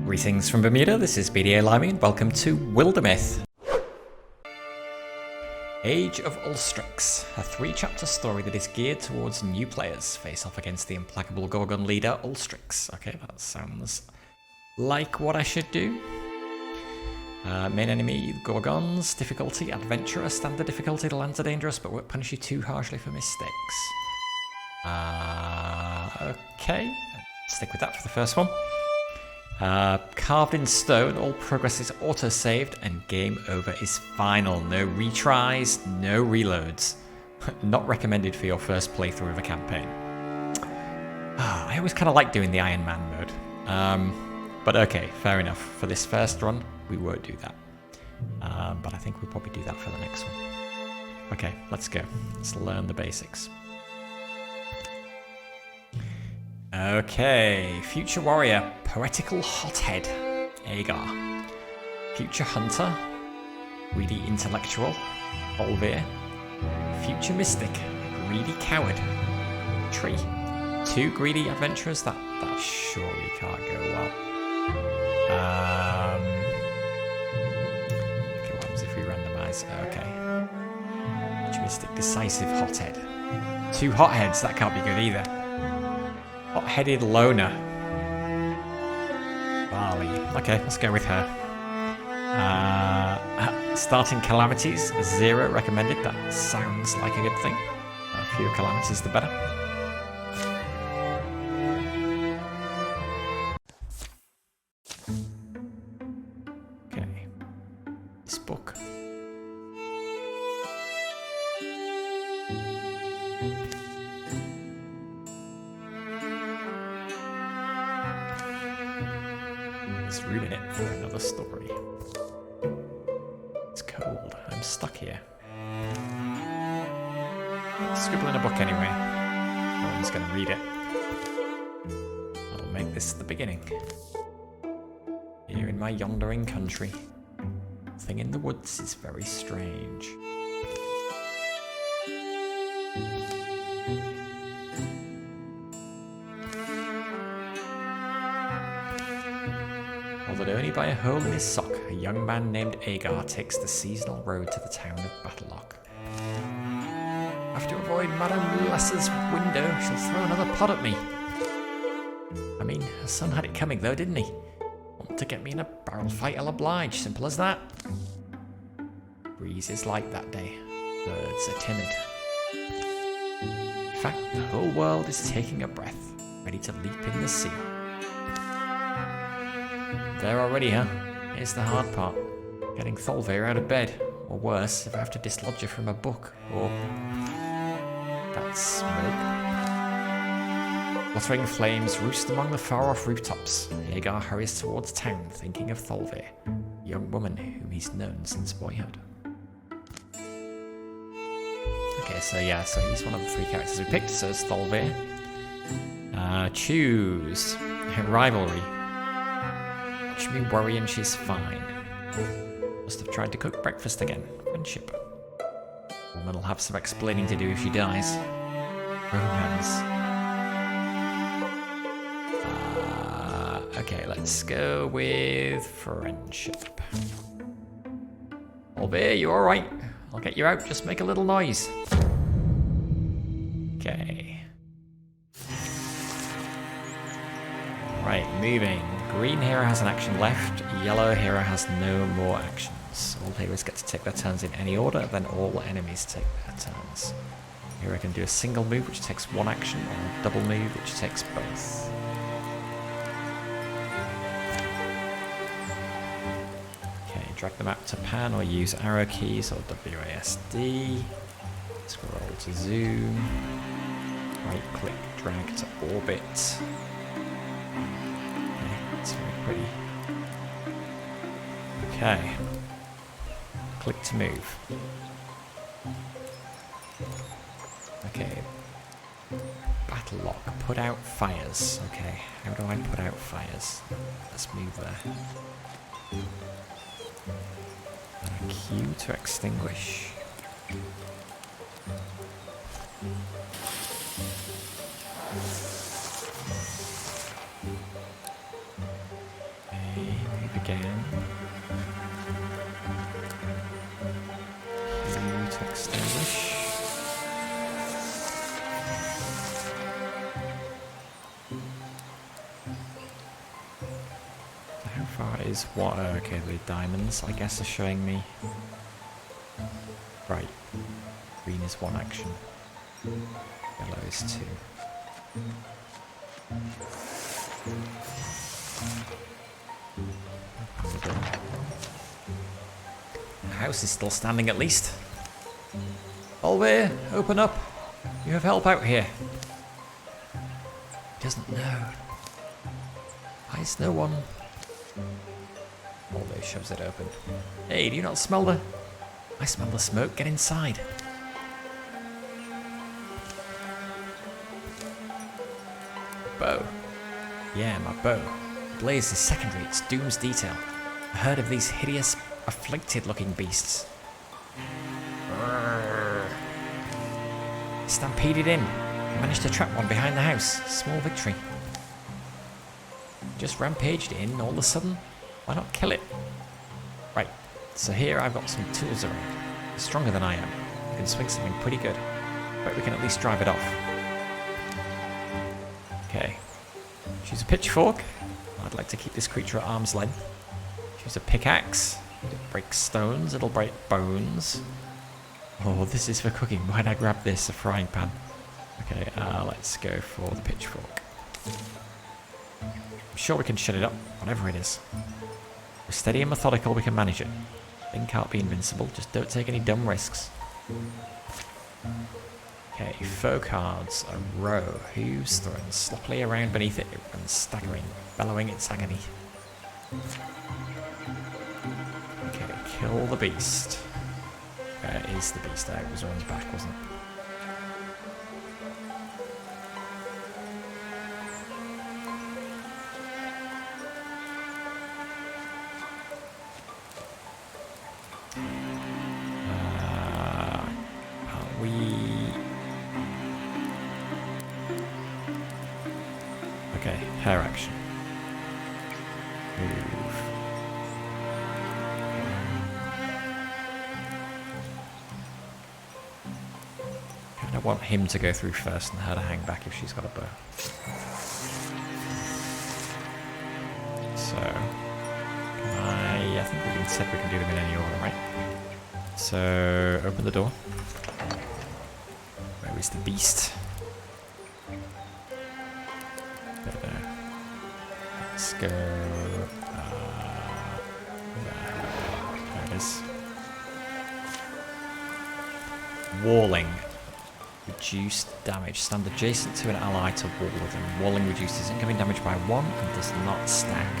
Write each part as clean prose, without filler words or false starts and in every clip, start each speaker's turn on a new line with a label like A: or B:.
A: Greetings from Bermuda, this is BDA Limey and welcome to Wildermyth. Age of Ulstryx, a 3-chapter story that is geared towards new players, face off against the implacable Gorgon leader Ulstryx. Okay, that sounds like what I should do. Main enemy, Gorgons, difficulty, adventurer, standard difficulty, the lands are dangerous but won't punish you too harshly for mistakes. Okay, stick with that for the first one. Carved in stone, all progress is auto-saved and game over is final. No retries, no reloads. Not recommended for your first playthrough of a campaign. I always kind of like doing the Iron Man mode. But okay, fair enough. For this first run, we won't do that. But I think we'll probably do that for the next one. Okay, let's go. Let's learn the basics. Okay, Future Warrior, Poetical Hothead, Agar. Future Hunter, Greedy Intellectual, Olvir. Future Mystic, Greedy Coward, Tree. 2 greedy adventurers, that surely can't go well. Okay, what happens if we randomise? Okay. Future Mystic, Decisive Hothead. 2 hotheads, that can't be good either. Hot-headed loner. Barley. Okay, let's go with her. Starting calamities, 0 recommended. That sounds like a good thing. Fewer calamities, the better. Okay. This book. There's room in it for another story. It's cold. I'm stuck here. Scribble in a book anyway. No one's going to read it. I'll make this the beginning. Here in my yondering country, nothing in the woods is very strange. Although only by a hole in his sock, a young man named Agar takes the seasonal road to the town of Battlelock. I have to avoid Madame Lesser's window, she'll throw another pot at me. I mean, her son had it coming though, didn't he? Want to get me in a barrel fight, I'll oblige, simple as that. Breeze is light that day, birds are timid. In fact, the whole world is taking a breath, ready to leap in the sea. There already, huh? Here's the hard part. Getting Tholvir out of bed. Or worse, if I have to dislodge her from a book. Or that smoke. Fluttering flames roost among the far-off rooftops. Agar hurries towards town, thinking of Tholvir, a young woman whom he's known since boyhood. Okay, so he's one of the 3 characters we picked, so it's Tholvir. Choose. Rivalry. Watch me worry and she's fine. Must have tried to cook breakfast again. Friendship. Woman'll have some explaining to do if she dies. Romance. Okay, let's go with friendship. Olvir, you alright? I'll get you out, just make a little noise. Okay. Right, moving. Green hero has an action left, yellow hero has no more actions. All heroes get to take their turns in any order, then all enemies take their turns. Hero can do a single move which takes 1 action, or a double move which takes both. Okay, drag them out to pan or use arrow keys or WASD. Scroll to zoom. Right click, drag to orbit. It's very pretty. Okay. Click to move. Okay. Battlelock. Put out fires. Okay. How do I put out fires? Let's move there. And a Q to extinguish. Okay. again. Q to extinguish. How far is what? Oh, okay, the diamonds, I guess, are showing me. Right. Green is 1 action. Yellow is 2. The house is still standing at least. Olwe, open up. You have help out here. He doesn't know. Why is no one? Olwe shoves it open. Hey, do you not smell the... I smell the smoke. Get inside. Bow. Yeah, my bow. The blaze is secondary. It's Doom's detail. A herd of these hideous, afflicted-looking beasts. Stampeded in. Managed to trap one behind the house. Small victory. Just rampaged in all of a sudden. Why not kill it? Right. So here I've got some tools around. You're stronger than I am. You can swing something pretty good. But we can at least drive it off. Okay. Choose a pitchfork. I'd like to keep this creature at arm's length. Choose a pickaxe. It breaks stones, it'll break bones. Oh, this is for cooking. Why'd I grab this? A frying pan. Okay, let's go for the pitchfork. I'm sure we can shut it up, whatever it is. We're steady and methodical, we can manage it. Thing can't be invincible, just don't take any dumb risks. Okay, foe cards, a row. Who's throwing sloppily around beneath it and staggering, bellowing its agony. Okay, kill the beast. Where is the beast? It was around the back, wasn't it? Okay, hair action. Move. I want him to go through first and her to hang back if she's got a bow. So, I think we said we can do them in any order, right? So, open the door. Where is the beast? Let's go. There it is. Walling. Reduced damage. Stand adjacent to an ally to wall with them. Walling reduces incoming damage by 1 and does not stack.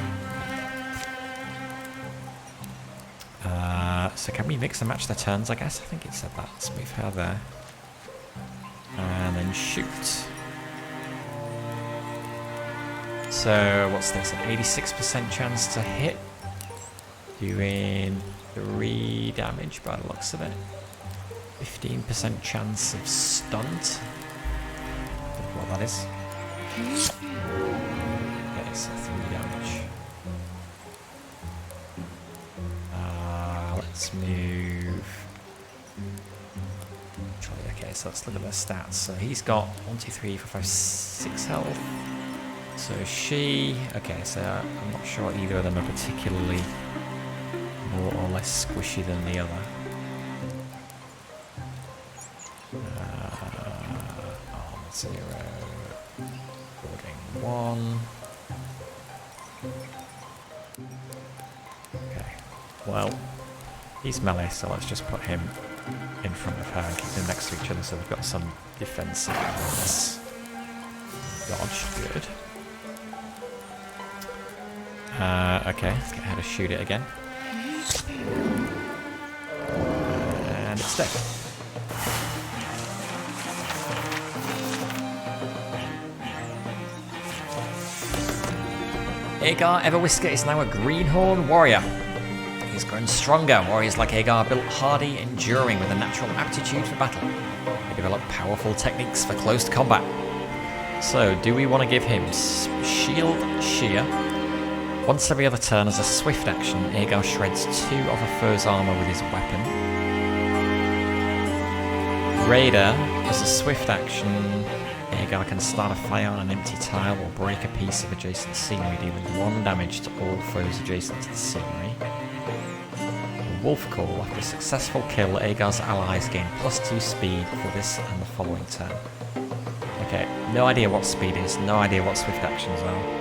A: So can we mix and match their turns, I guess? I think it said that. Let's move her there. And then shoot. So, what's this? An 86% chance to hit. Doing 3 damage by the looks of it. 15% chance of stunt. I don't know what that is. Okay, so 3 damage. Let's move. Okay, so let's look at their stats. So he's got 1, 2, 3, 4, 5, 6 health. So she... Okay, so I'm not sure either of them are particularly more or less squishy than the other. Armor 0. Boarding 1. Okay, well, he's melee, so let's just put him in front of her and keep them next to each other so they've got some defensive bonus. Dodge, good. Okay, let's get her to shoot it again. And it's dead. Agar Everwhisker is now a Greenhorn warrior. He's grown stronger. Warriors like Agar built hardy, enduring with a natural aptitude for battle. They develop powerful techniques for close combat. So, do we want to give him Shield Shear, Once every other turn as a swift action, Aegar shreds 2 of a foe's armor with his weapon. Raider, as a swift action, Aegar can start a fire on an empty tile or break a piece of adjacent scenery, dealing 1 damage to all foes adjacent to the scenery. Wolf Call, after a successful kill, Aegar's allies gain +2 speed for this and the following turn. Okay, no idea what speed is, no idea what swift actions are.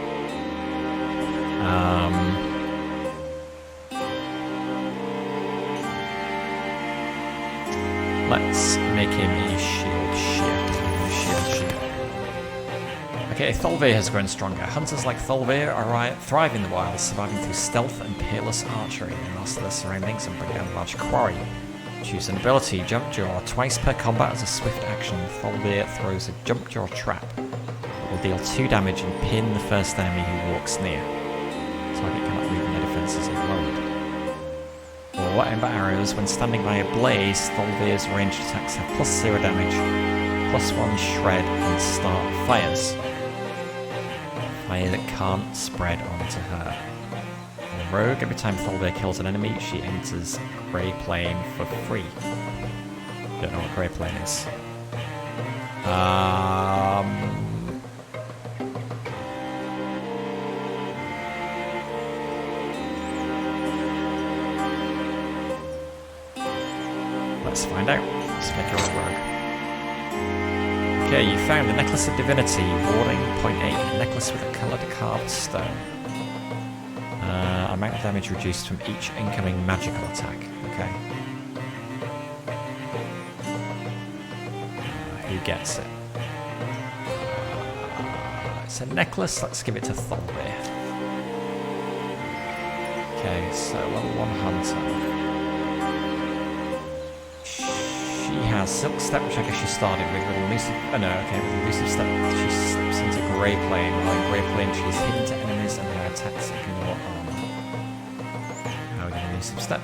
A: Let's make him a shield shield. Okay, Thalveir has grown stronger. Hunters like Thalveir thrive in the wilds, surviving through stealth and peerless archery. They master their surroundings and bring down a large quarry. Choose an ability, Jump Jaw. Twice per combat as a swift action, Thalveir throws a Jump Jaw trap that will deal 2 damage and pin the first enemy who walks near. Target cannot move and their defenses are lowered. Or Ember Arrows. When standing by a blaze, Thalveir's ranged attacks have +0 damage, +1 shred, and start fires. Fire that can't spread onto her. Rogue, every time Thalveir kills an enemy, she enters Grey Plane for free. Don't know what Grey Plane is. Let's find out. Let's make her a rogue. Okay, you found the Necklace of Divinity, warding .8, a necklace with a coloured carved stone. Amount of damage reduced from each incoming magical attack. Okay. Who gets it? It's a necklace. Let's give it to Thalveir. Okay, so level 1 hunter. She has Silk Step, which I guess she started with elusive. Oh no, okay, with elusive step, she slips into Grey Plane. While in Grey Plane, she is hidden to enemies and their attacks ignore armor. Some step.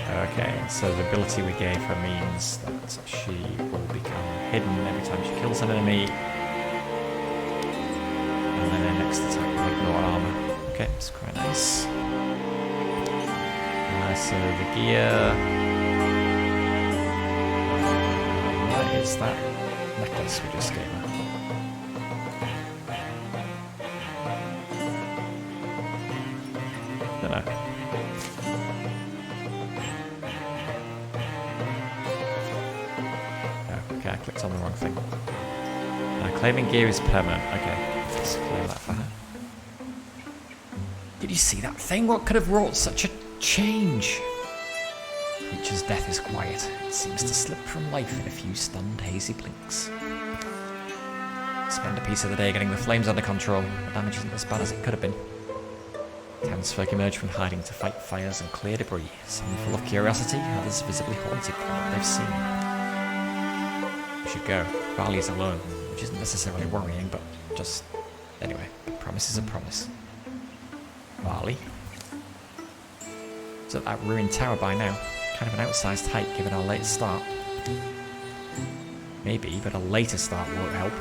A: Okay, so the ability we gave her means that she will become hidden every time she kills an enemy, and then her next attack will ignore armor. Okay, it's quite nice. So the gear. What is that necklace we just gave her? Okay, I clicked on the wrong thing. Claiming gear is permanent. Okay, let's claim that for her. Did you see that thing? What could have wrought such a change? Creature's death is quiet. It seems to slip from life in a few stunned, hazy blinks. Spend a piece of the day getting the flames under control. The damage isn't as bad as it could have been. Townsfolk emerge from hiding to fight fires and clear debris. Some full of curiosity, others visibly haunted by what they've seen. We should go. Varley's alone, which isn't necessarily worrying, but just... Anyway, a promise is a promise. Varley? It's at that ruined tower by now. Kind of an outsized height given our late start. Maybe, but a later start won't help.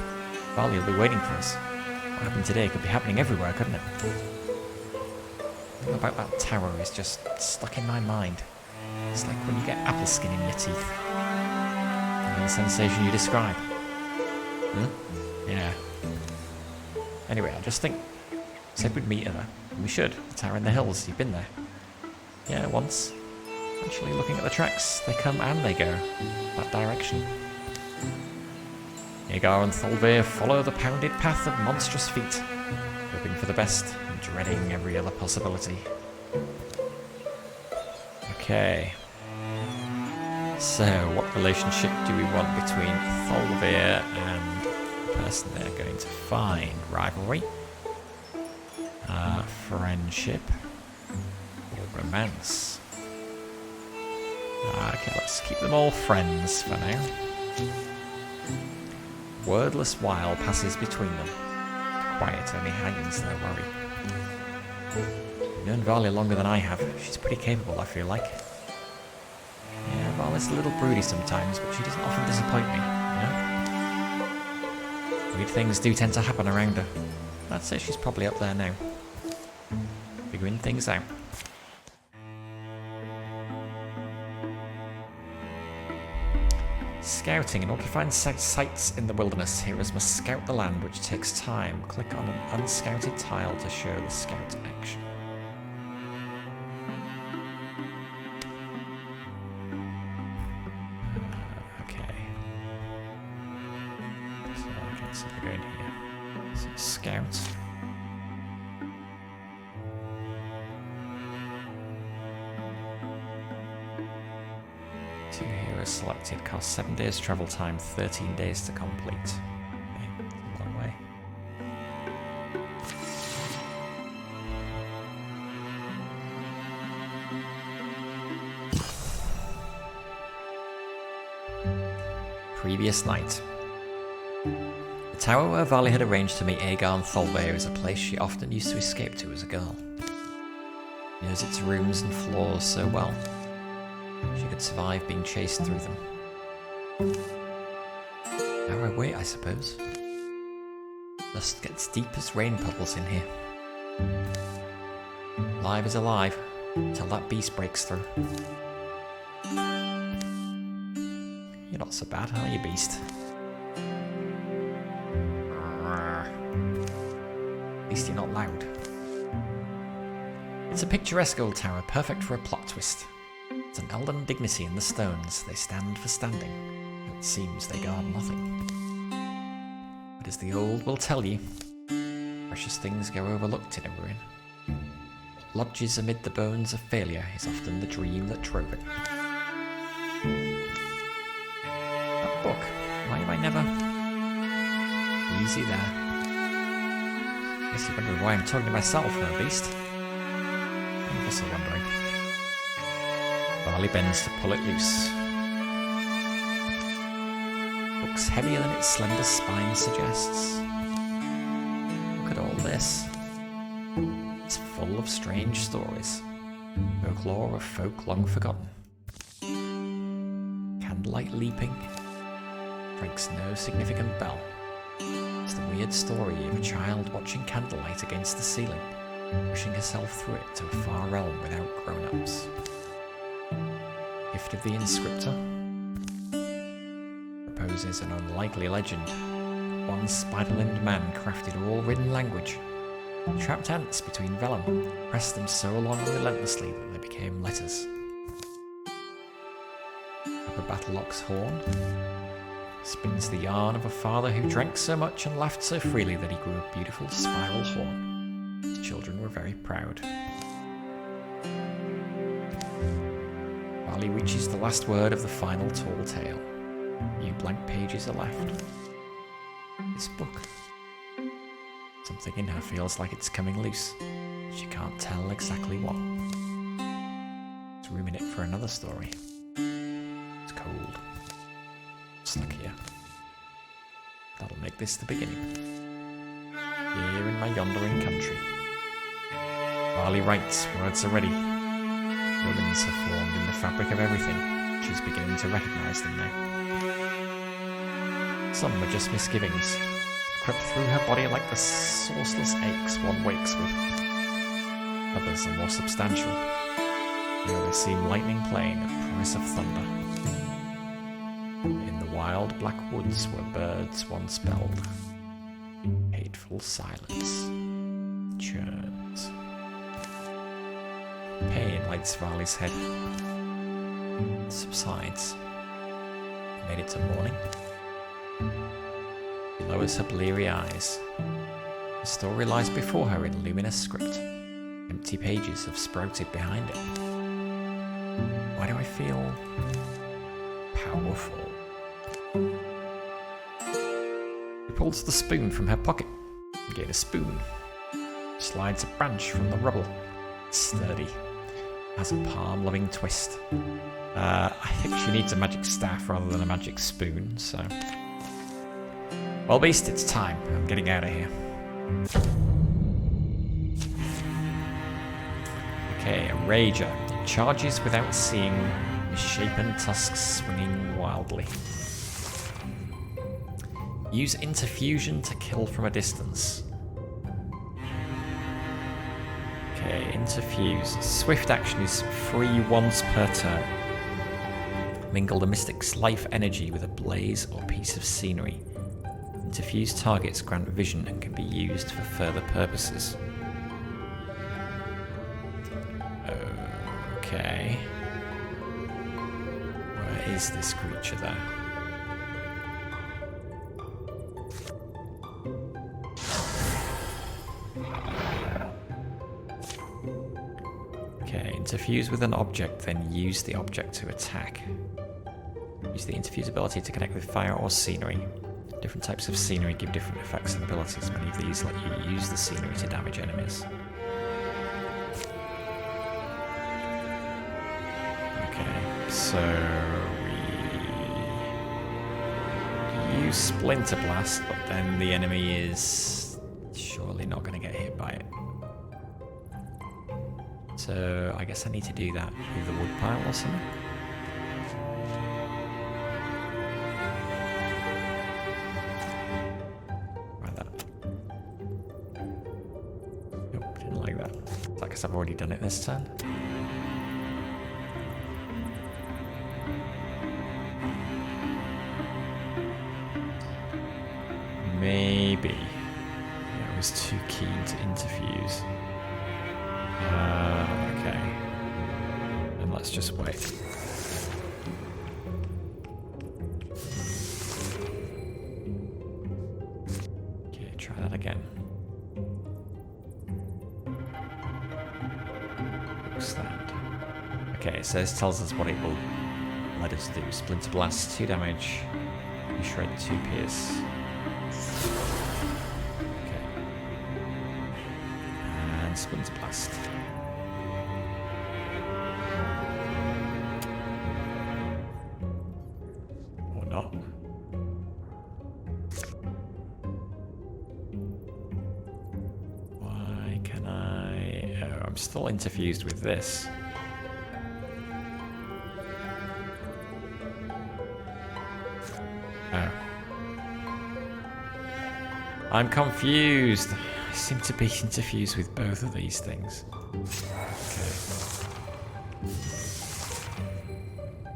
A: Varley will be waiting for us. What happened today could be happening everywhere, couldn't it? Something about that tower is just stuck in my mind. It's like when you get apple skin in your teeth. And the sensation you describe. Yeah. Anyway, I just think... Said we'd meet her. We should. The tower in the hills. You've been there. Yeah, once. Actually, looking at the tracks, they come and they go. That direction. Aegar and Thalveir follow the pounded path of monstrous feet, hoping for the best and dreading every other possibility. Okay. So, what relationship do we want between Thalveir and the person they're going to find? Rivalry? Friendship? Or romance? Okay, let's keep them all friends for now. Wordless while passes between them. Quiet only heightens their worry. You've known Varley longer than I have. She's pretty capable, I feel like. Yeah, Varley's a little broody sometimes, but she doesn't often disappoint me, you know? Weird things do tend to happen around her. I'd say she's probably up there now. Figuring things out. Scouting. In order to find sites in the wilderness, heroes must scout the land, which takes time. Click on an unscouted tile to show the scout action. Okay. So I can see if we're going here. So scout. Selected. Cost 7 days travel time, 13 days to complete. Okay, that's a long way. Previous night. The tower where Vali had arranged to meet Aegar and Thalveir is a place she often used to escape to as a girl. She knows its rooms and floors so well. She could survive being chased through them. Now I wait, I suppose. Dust gets deep as rain puddles in here. Alive is alive, till that beast breaks through. You're not so bad, are you, beast? At least you're not loud. It's a picturesque old tower, perfect for a plot twist. It's an elden dignity in the stones. They stand for standing. It seems they guard nothing. But as the old will tell you, precious things go overlooked in a ruin. What lodges amid the bones of failure is often the dream that drove it. That book. Why have I never... Easy there. Guess you're wondering why I'm talking to myself, huh, beast? I'm also wondering. Vali bends to pull it loose. Looks heavier than its slender spine suggests. Look at all this. It's full of strange stories. Folklore of folk long forgotten. Candlelight leaping. Strikes no significant bell. It's the weird story of a child watching candlelight against the ceiling, pushing herself through it to a far realm without grown-ups. Gift of the Inscriptor proposes an unlikely legend. One spider-limbed man crafted all written language. He trapped ants between vellum, pressed them so long and relentlessly that they became letters. Of a battle ox horn spins the yarn of a father who drank so much and laughed so freely that he grew a beautiful spiral horn. His children were very proud. Vali reaches the last word of the final tall tale. Few blank pages are left. This book. Something in her feels like it's coming loose. She can't tell exactly what. There's room in it for another story. It's cold. Stuck here. That'll make this the beginning. Here in my yondering country. Vali writes, words are ready. Ribbons have formed in the fabric of everything. She's beginning to recognise them now. Some were just misgivings. Crept through her body like the sourceless aches one wakes with. Others are more substantial. Now they seem lightning playing at promise of thunder. In the wild black woods where birds once spelled. Hateful silence churns. Pain lights Vali's head. It subsides. Made it to morning. She lowers her bleary eyes. The story lies before her in luminous script. Empty pages have sprouted behind it. Why do I feel powerful? She pulls the spoon from her pocket. Get a spoon. Slides a branch from the rubble. It's sturdy. Has a palm-loving twist. I think she needs a magic staff rather than a magic spoon, so... Well, beast, it's time. I'm getting out of here. Okay, a rager. It charges without seeing, misshapen tusks swinging wildly. Use interfusion to kill from a distance. Okay, interfuse. Swift action is free once per turn. Mingle the mystic's life energy with a blaze or piece of scenery. Interfused targets grant vision and can be used for further purposes. Okay. Where is this creature there? Okay, interfuse with an object, then use the object to attack. Use the interfuse ability to connect with fire or scenery. Different types of scenery give different effects and abilities. Many of these let you use the scenery to damage enemies. Okay, so we use Splinter Blast, but then the enemy is surely not going to get hit by it. So I guess I need to do that with the wood pile or something. Like that. Nope, didn't like that. I guess I've already done it this turn. Maybe. Yeah, I was too keen to interfuse. Okay. And let's just wait. Okay, try that again. Stand. Okay, it tells us what it will let us do. Splinter Blast, 2 damage. You shred 2 pierce. Okay. And Splinter Blast. Or not. Why can I... Oh, I'm still interfused with this. Oh. I'm confused. I seem to be interfused with both of these things.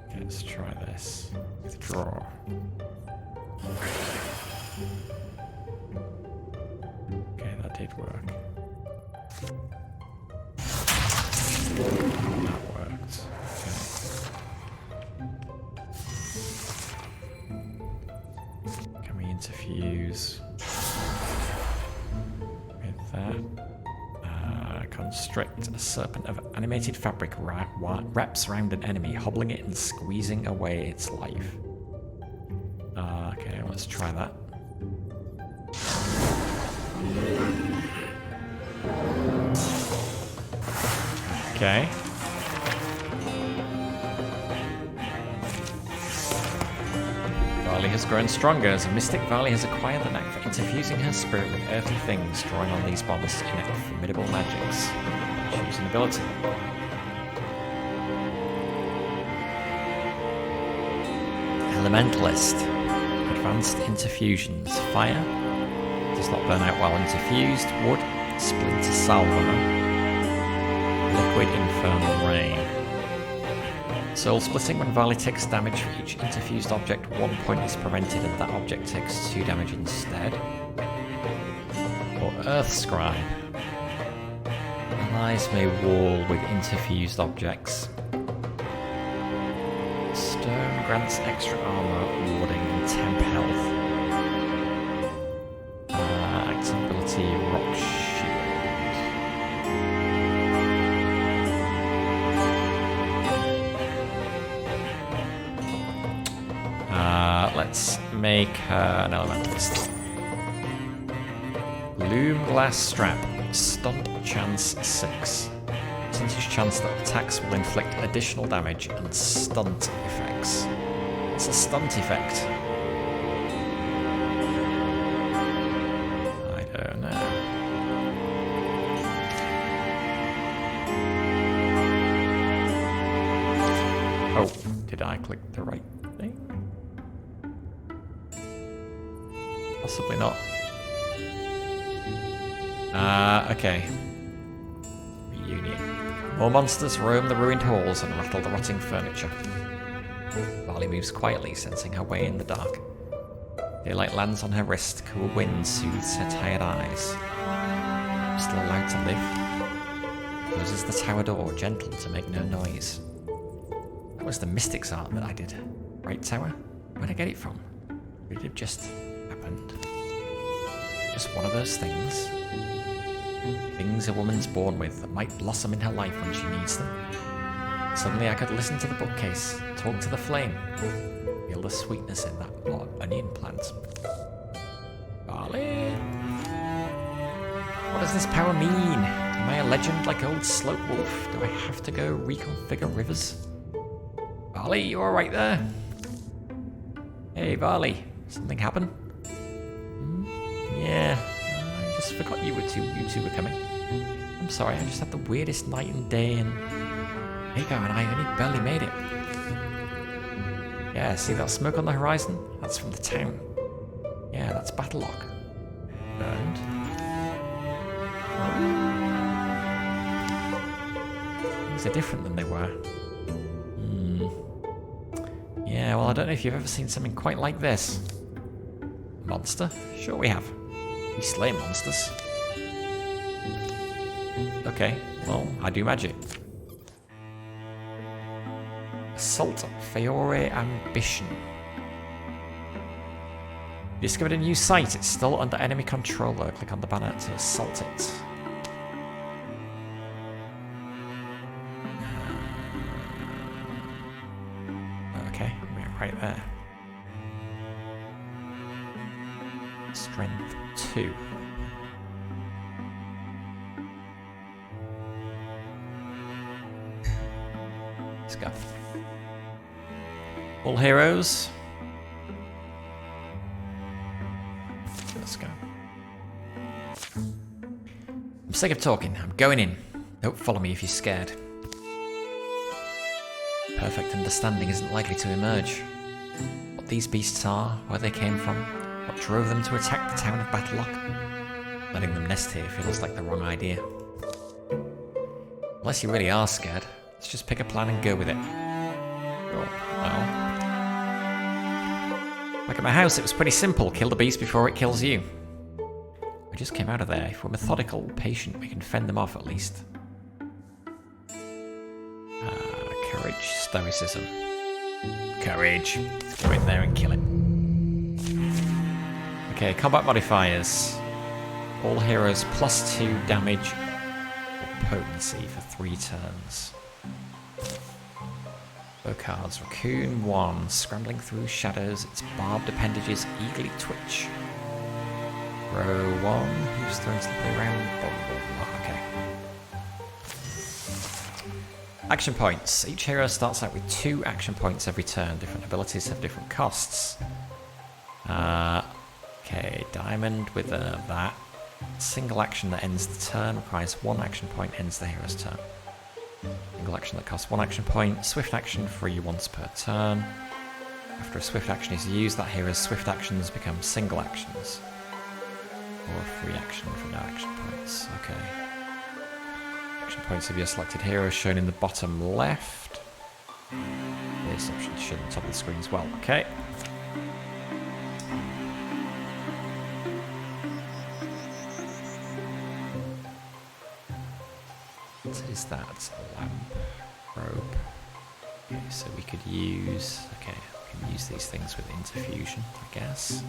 A: Okay, let's try this. Withdraw. Okay, that did work. That worked. Okay. Can we interfuse? Constrict. A serpent of animated fabric wraps around an enemy, hobbling it and squeezing away its life. Okay, let's try that. Okay. Varley has grown stronger as a mystic. Varley has acquired the knack for interfusing her spirit with earthly things, drawing on these bonds to enact formidable magics. Choose an ability. Elementalist. Advanced interfusions. Fire. Does not burn out while interfused. Wood. Splinter salvo. Liquid infernal rain. Soul splitting. When Varley takes damage for each interfused object, 1 point is prevented and that object takes 2 damage instead. Or Earth Scribe. Allies may wall with interfused objects. Stone grants extra armor, warding, temp health. Active ability, rock shield. Let's make her an elementalist. Loom glass strap. Stunt chance 6. Percentage chance that attacks will inflict additional damage and stunt effects. It's a stunt effect. I don't know. Oh, did I click the right thing? Possibly not. Okay. Reunion. More monsters roam the ruined halls and rattle the rotting furniture. Barley moves quietly, sensing her way in the dark. Daylight lands on her wrist, cool wind soothes her tired eyes. I'm still allowed to live. Closes the tower door, gentle to make no noise. That was the Mystic's art that I did. Right, Tower? Where'd I get it from? Could it have just happened? Just one of those things. Things a woman's born with that might blossom in her life when she needs them. Suddenly I could listen to the bookcase, talk to the flame, feel the sweetness in that onion plant. Barley? What does this power mean? Am I a legend like old Slope Wolf? Do I have to go reconfigure rivers? Barley, you alright there? Hey, Barley, something happened? Yeah, I just forgot you two were coming. I'm sorry, I just had the weirdest night and day, and Hagar and I only barely made it. Yeah, see that smoke on the horizon? That's from the town. Yeah, that's Battlelock. Burned. Things are different than they were. Yeah, well, I don't know if you've ever seen something quite like this. Monster? Sure we have. We slay monsters. Okay, well, I do magic. Assault Feore Ambition. You discovered a new site. It's still under enemy control though. Click on the banner to assault it. Okay, we're right there. Strength 2. Let's go. All heroes. Let's go. I'm sick of talking. I'm going in. Don't follow me if you're scared. Perfect understanding isn't likely to emerge. What these beasts are, where they came from, what drove them to attack the town of Battlelock. Letting them nest here feels like the wrong idea. Unless you really are scared, let's just pick a plan and go with it. Sure. Well. Like at my house, it was pretty simple. Kill the beast before it kills you. We just came out of there. If we're methodical, patient, we can fend them off at least. Courage, stoicism. Courage. Let's go in there and kill it. Okay, combat modifiers. All heroes +2 damage or potency for 3 turns. Bow cards. Raccoon 1. Scrambling through shadows, its barbed appendages eagerly twitch. Row 1. Who's thrown slowly around? Okay. Action points. Each hero starts out with 2 action points every turn. Different abilities have different costs. Okay, diamond with that. Single action that ends the turn requires 1 action point, ends the hero's turn. Single action that costs 1 action point. Swift action free once per turn. After a swift action is used, that hero's swift actions become single actions. Or a free action for no action points. Okay. Action points of your selected hero shown in the bottom left. This option shown on top of the screen as well. Okay. What is that? A lamp. Rope. Okay, so we could use... Okay, we can use these things with interfusion, I guess.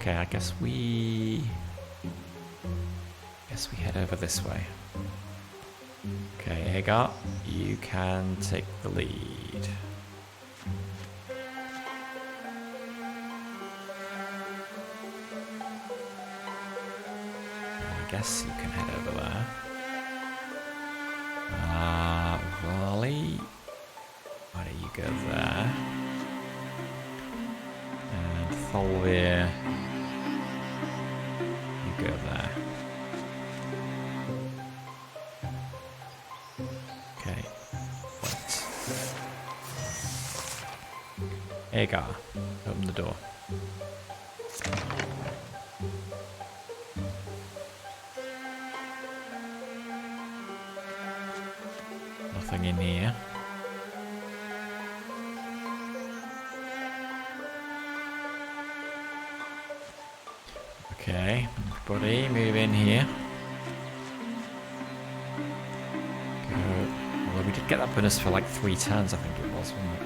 A: Okay, I guess we head over this way. Okay, Hagar, you can take the lead. I guess you can head over there. Raleigh, why don't you go there? And Thalvir, you go there. Agar, open the door. Nothing in here. Okay, everybody move in here. Go. Although we did get that bonus for like 3 turns, I think it was, wasn't it?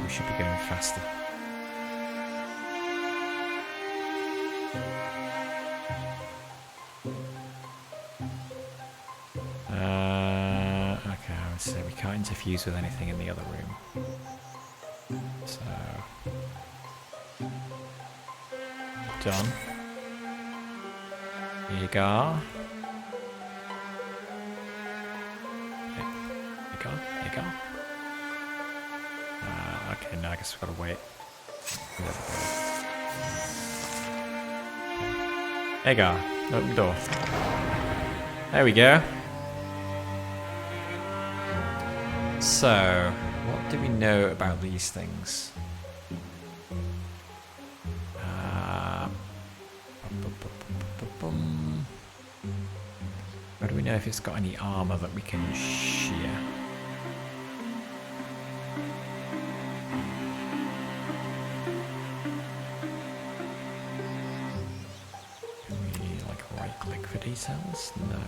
A: We should be going faster. Okay, I would say we can't interfuse with anything in the other room. So... done. Here you go. Here you go. Okay, now I guess we've got to wait. There you go. Open the door. There we go. So, what do we know about these things? How do we know if it's got any armor that we can shear? Can we like right click for details? No.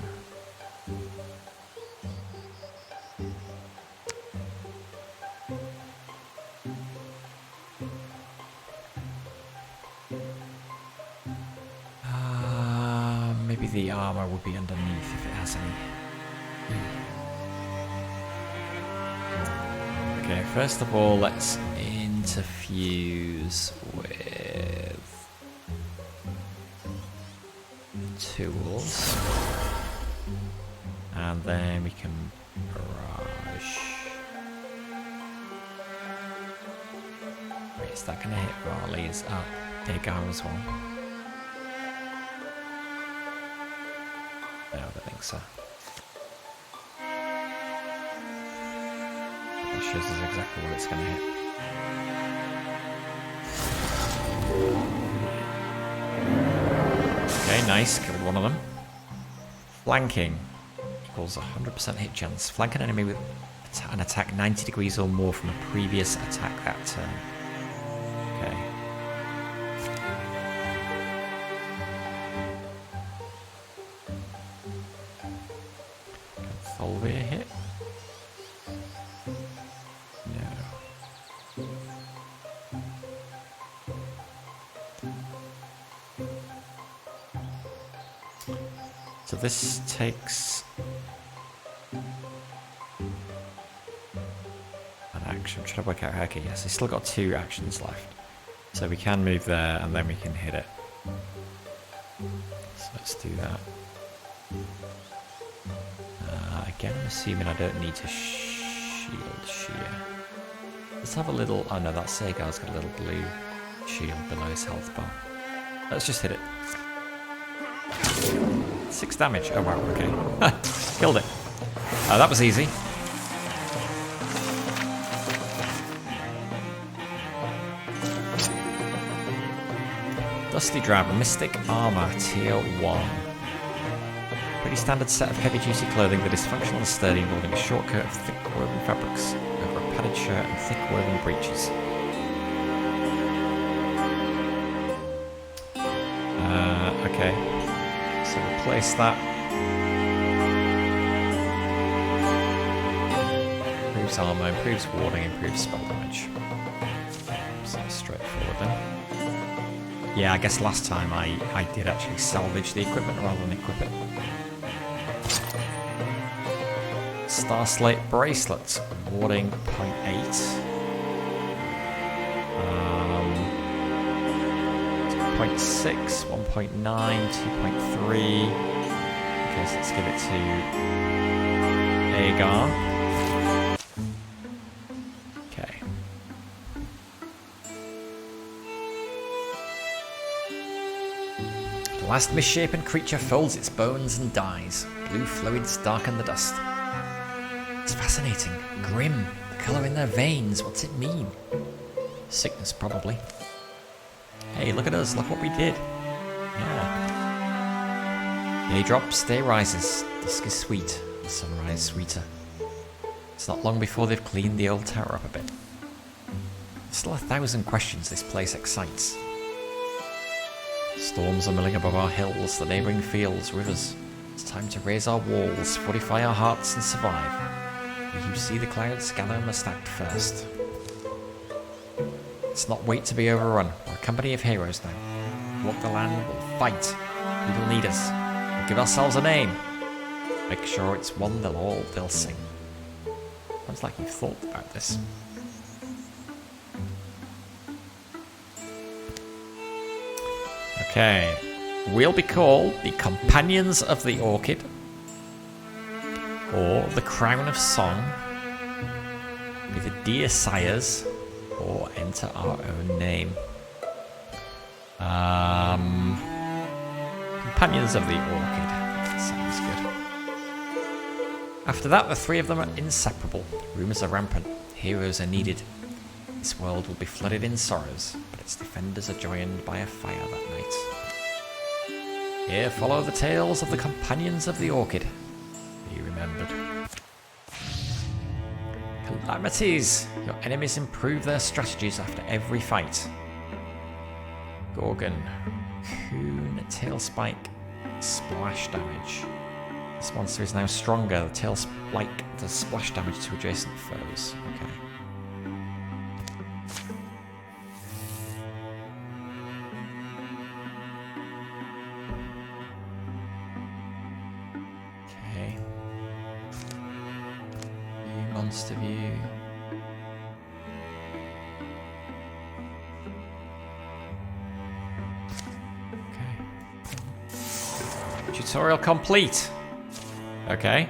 A: Maybe the armor would be underneath if it has any. Okay, first of all, let's interfuse with tools. And then we can barrage. Wait, is that going to hit Raleigh's? Oh, Agar as well. No, I don't think so. That shows us exactly what it's going to hit. Okay, nice. Killed one of them. Flanking equals 100% hit chance. Flank an enemy with an attack 90 degrees or more from a previous attack that turn. Okay. Folvia hit? No. So this takes an action. I'm trying to work out. Okay, yes, he's still got 2 actions left. So we can move there and then we can hit it. So let's do that. Again, I'm assuming I don't need to shield shear. Let's have a little... Oh no, that Sagar's got a little blue shield below his health bar. Let's just hit it. 6 damage. Oh wow, okay. Killed it. That was easy. Dusty Drab, Mystic Armor, Tier 1. Pretty standard set of heavy-duty clothing that is functional and sturdy, involving a short coat of thick woven fabrics over a padded shirt and thick woven breeches. Okay, so replace that. Improves armor, improves warding, improves spell damage. So straightforward then. Yeah, I guess last time I did actually salvage the equipment rather than equip it. Starslate Bracelet, warding 0.8. 0.6, 1.9, 2.3. Okay, so let's give it to Agar. Okay. The last misshapen creature folds its bones and dies. Blue fluids darken the dust. It's fascinating. Grim. The colour in their veins. What's it mean? Sickness, probably. Hey, look at us. Look what we did. Yeah. Day drops, day rises. Dusk is sweet. The sunrise sweeter. It's not long before they've cleaned the old tower up a bit. Still 1,000 questions this place excites. Storms are milling above our hills, the neighbouring fields, rivers. It's time to raise our walls, fortify our hearts and survive. You see the clouds gather and are stacked first. Let's not wait to be overrun. We're a company of heroes now. We'll walk the land, we'll fight. People need us. We'll give ourselves a name. Make sure it's one they'll sing. Sounds like you've thought about this. Okay. We'll be called the Companions of the Orchid. Or the Crown of Song. Be the Dear Sires. Or enter our own name. Companions of the Orchid. That sounds good. After that, the three of them are inseparable. Rumours are rampant. Heroes are needed. This world will be flooded in sorrows, but its defenders are joined by a fire that night. Here follow the tales of the Companions of the Orchid. Be remembered. Calamities! Your enemies improve their strategies after every fight. Gorgon. Coon. Tailspike. Splash damage. This monster is now stronger. The Tailspike does splash damage to adjacent foes. Okay. Okay. View monster view. Tutorial complete. Okay.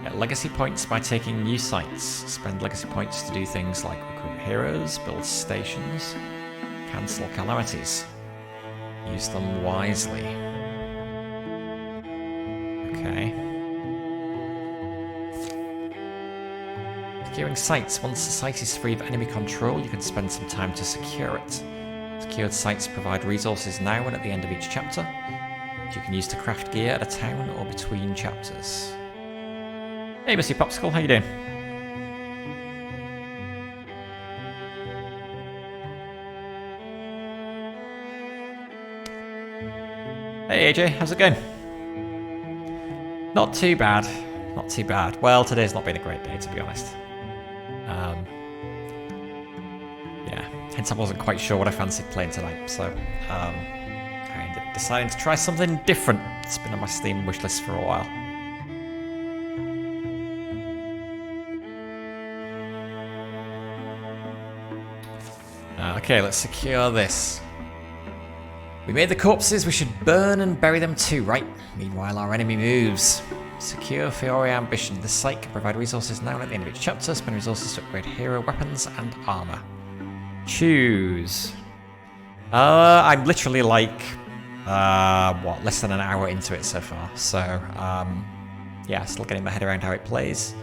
A: Get legacy points by taking new sites. Spend legacy points to do things like recruit heroes, build stations, cancel calamities. Use them wisely. Okay. Securing sites. Once the site is free of enemy control, you can spend some time to secure it. Secured sites provide resources now and at the end of each chapter. You can use to craft gear at a town or between chapters. Hey, Mr. Popsicle, how you doing? Hey, AJ, how's it going? Not too bad. Not too bad. Well, today's not been a great day, to be honest. Yeah, hence I wasn't quite sure what I fancied playing tonight, so I ended up deciding to try something different. It's been on my Steam wishlist for a while. Okay, let's secure this. We made the corpses, we should burn and bury them too, right? Meanwhile, our enemy moves. Secure Feore Ambition. This site can provide resources now and at the end of each chapter. Spend resources to upgrade hero weapons and armor. Choose. I'm literally like, less than an hour into it so far. So, yeah, still getting my head around how it plays.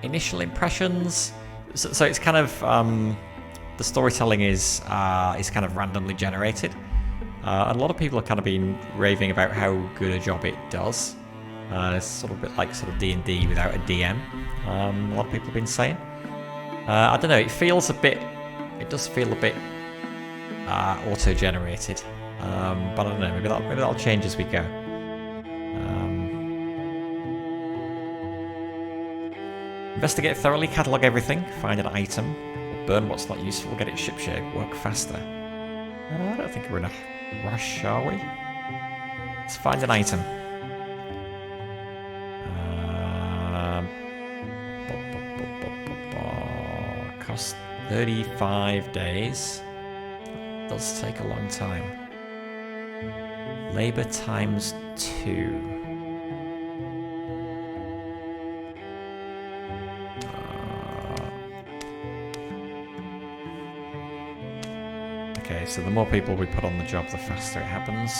A: Initial impressions. So it's kind of, the storytelling is kind of randomly generated. And a lot of people have kind of been raving about how good a job it does. It's sort of a bit like sort of D&D without a DM. A lot of people have been saying. I don't know, it does feel a bit auto-generated. But I don't know, maybe that'll change as we go. Investigate thoroughly, catalogue everything, find an item, burn what's not useful, get it shipshape, work faster. I don't think we're in a rush, are we? Let's find an item. Cost 35 days. That does take a long time. Labour times 2. Okay, so the more people we put on the job, the faster it happens.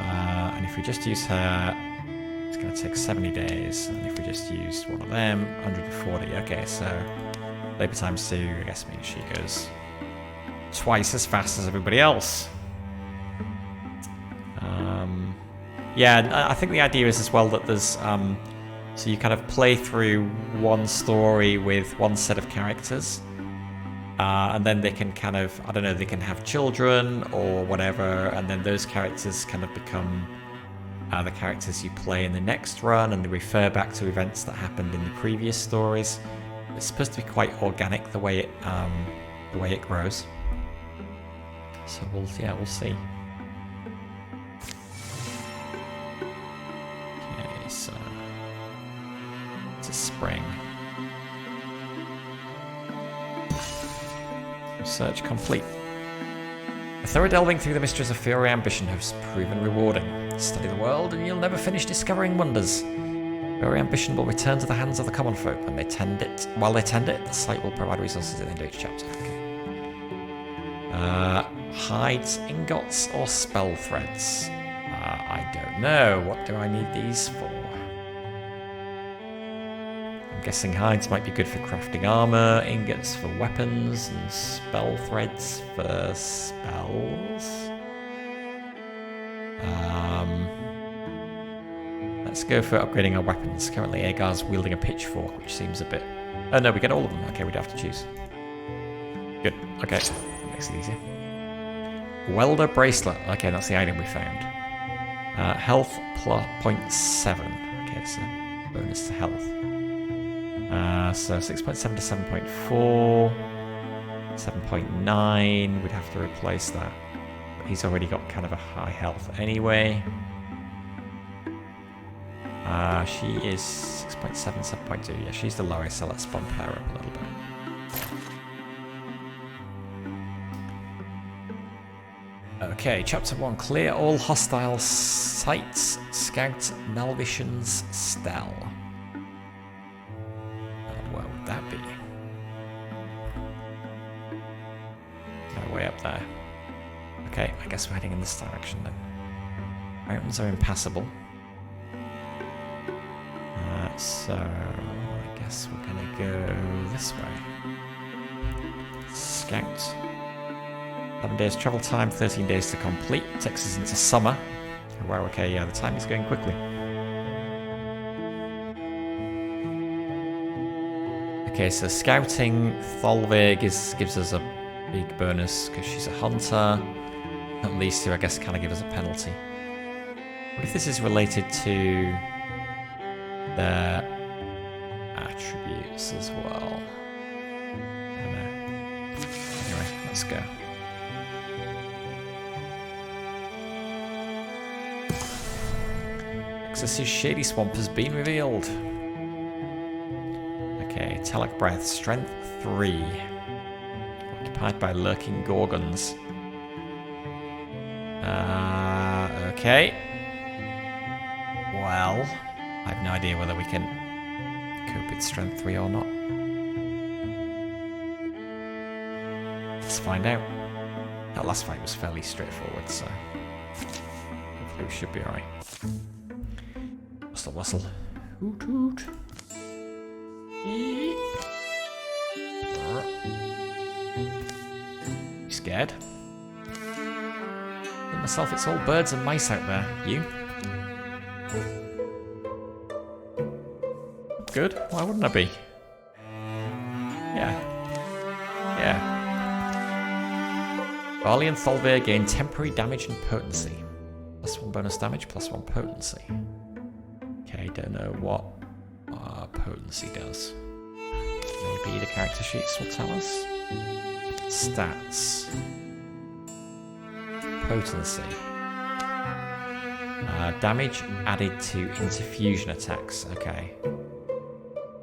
A: And if we just use her It's going to take 70 days, and if we just used one of them, 140. Okay, so labour times 2, I guess means she goes twice as fast as everybody else. Yeah, I think the idea is as well that there's so you kind of play through one story with one set of characters, and then they can kind of, I don't know, they can have children or whatever, and then those characters kind of become the characters you play in the next run, and they refer back to events that happened in the previous stories. It's supposed to be quite organic the way it grows. So we'll see. Okay, so it's a spring. Research complete. A thorough delving through the mysteries of Feore Ambition has proven rewarding. Study the world and you'll never finish discovering wonders. Feore Ambition will return to the hands of the common folk when they tend it. While they tend it, the site will provide resources at the end of each chapter. Okay. Hides, ingots, or spell threads? I don't know. What do I need these for? I'm guessing hides might be good for crafting armor, ingots for weapons, and spell threads for spells. Let's go for upgrading our weapons. Currently Agar's wielding a pitchfork, which seems a bit... Oh no, we get all of them. Okay, we'd have to choose. Good. Okay, that makes it easier. Welder bracelet. Okay, that's the item we found. Health plus 0.7. Okay, so bonus to health. So 6.7 to 7.4. 7.9. We'd have to replace that. But he's already got kind of a high health anyway. She is 6.7, 7.2. Yeah, she's the lowest, so let's bump her up a little bit. Okay, chapter 1. Clear all hostile sites. Scout Malvision's Stell. Where would that be? Kind of way up there. Okay, I guess we're heading in this direction then. Mountains are impassable. So I guess we're gonna go this way. Scout. 11 days travel time, 13 days to complete. Takes us into summer. Wow, okay, yeah, the time is going quickly. Okay, so scouting Thalvig gives us a big bonus because she's a hunter. At least to, I guess, kind of give us a penalty. What if this is related to the attributes as well? I don't know. Anyway, let's go. Access's Shady Swamp has been revealed. Okay, Tallec Breath, Strength 3. Occupied by lurking gorgons. Okay. Well, I have no idea whether we can cope with Strength 3 or not. Let's find out. That last fight was fairly straightforward, so hopefully we should be alright. Whistle, whistle. Hoot, hoot. You scared? In myself, it's all birds and mice out there. You? Good. Why wouldn't I be? Yeah. Yeah. Barley and Thalvir gain temporary damage and potency. +1 bonus damage, +1 potency. Okay, don't know what potency does. Maybe the character sheets will tell us. Stats. Potency. Damage added to interfusion attacks. Okay.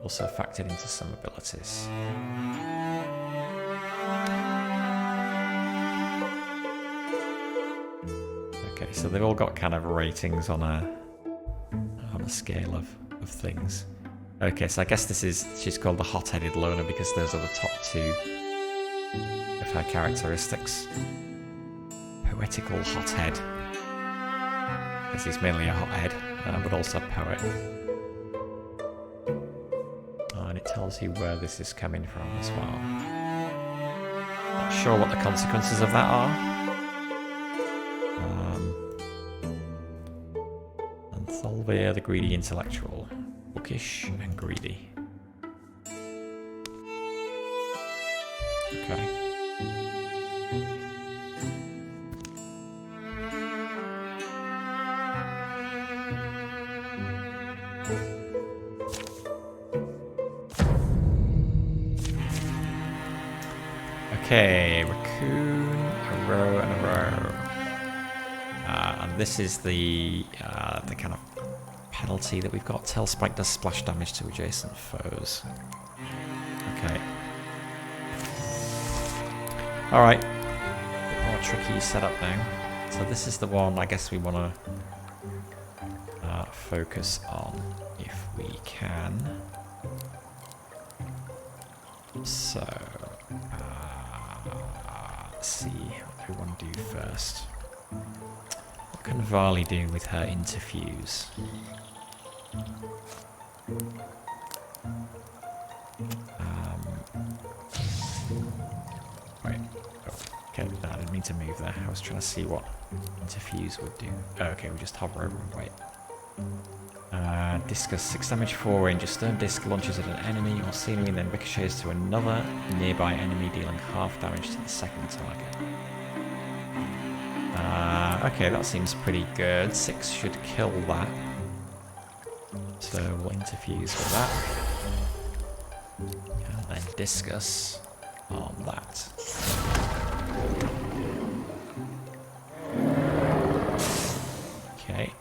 A: Also factored into some abilities. Okay, so they've all got kind of ratings on a scale of things. Okay, so I guess she's called the hot-headed loner because those are the top 2 of her characteristics. Poetical hothead. Because he's mainly a hothead, but also a poet. Oh, and it tells you where this is coming from as well. Not sure what the consequences of that are. And Thalvir, the greedy intellectual. Bookish and greedy. Okay. Okay, raccoon, a row, and a row. And this is the kind of penalty that we've got. Tailspike does splash damage to adjacent foes. Okay. Alright. Bit more tricky setup now. So this is the one I guess we want to focus on if we can. So, let's see what we want to do first. What can Varley do with her interfuse? Wait. Oh, okay, no, I didn't mean to move there. I was trying to see what interfuse would do. Oh, okay, we just hover over and wait. Discus 6 damage, 4 range. A stone disc launches at an enemy or scenery and then ricochets to another nearby enemy, dealing half damage to the second target. Okay, that seems pretty good. 6 should kill that. So we'll interfuse with that. And then discus on that. Okay.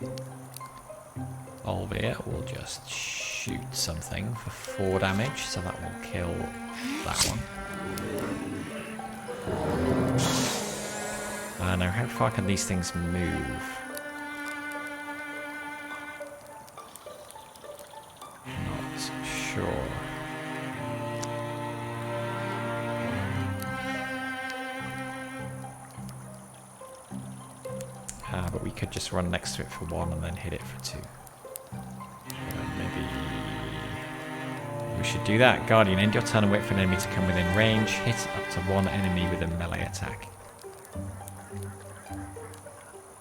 A: Albeit we'll just shoot something for 4 damage, so that will kill that one. Now how far can these things move? Not sure. But we could just run next to it for 1 and then hit it for 2. Maybe we should do that. Guardian, end your turn and wait for an enemy to come within range. Hit up to 1 enemy with a melee attack.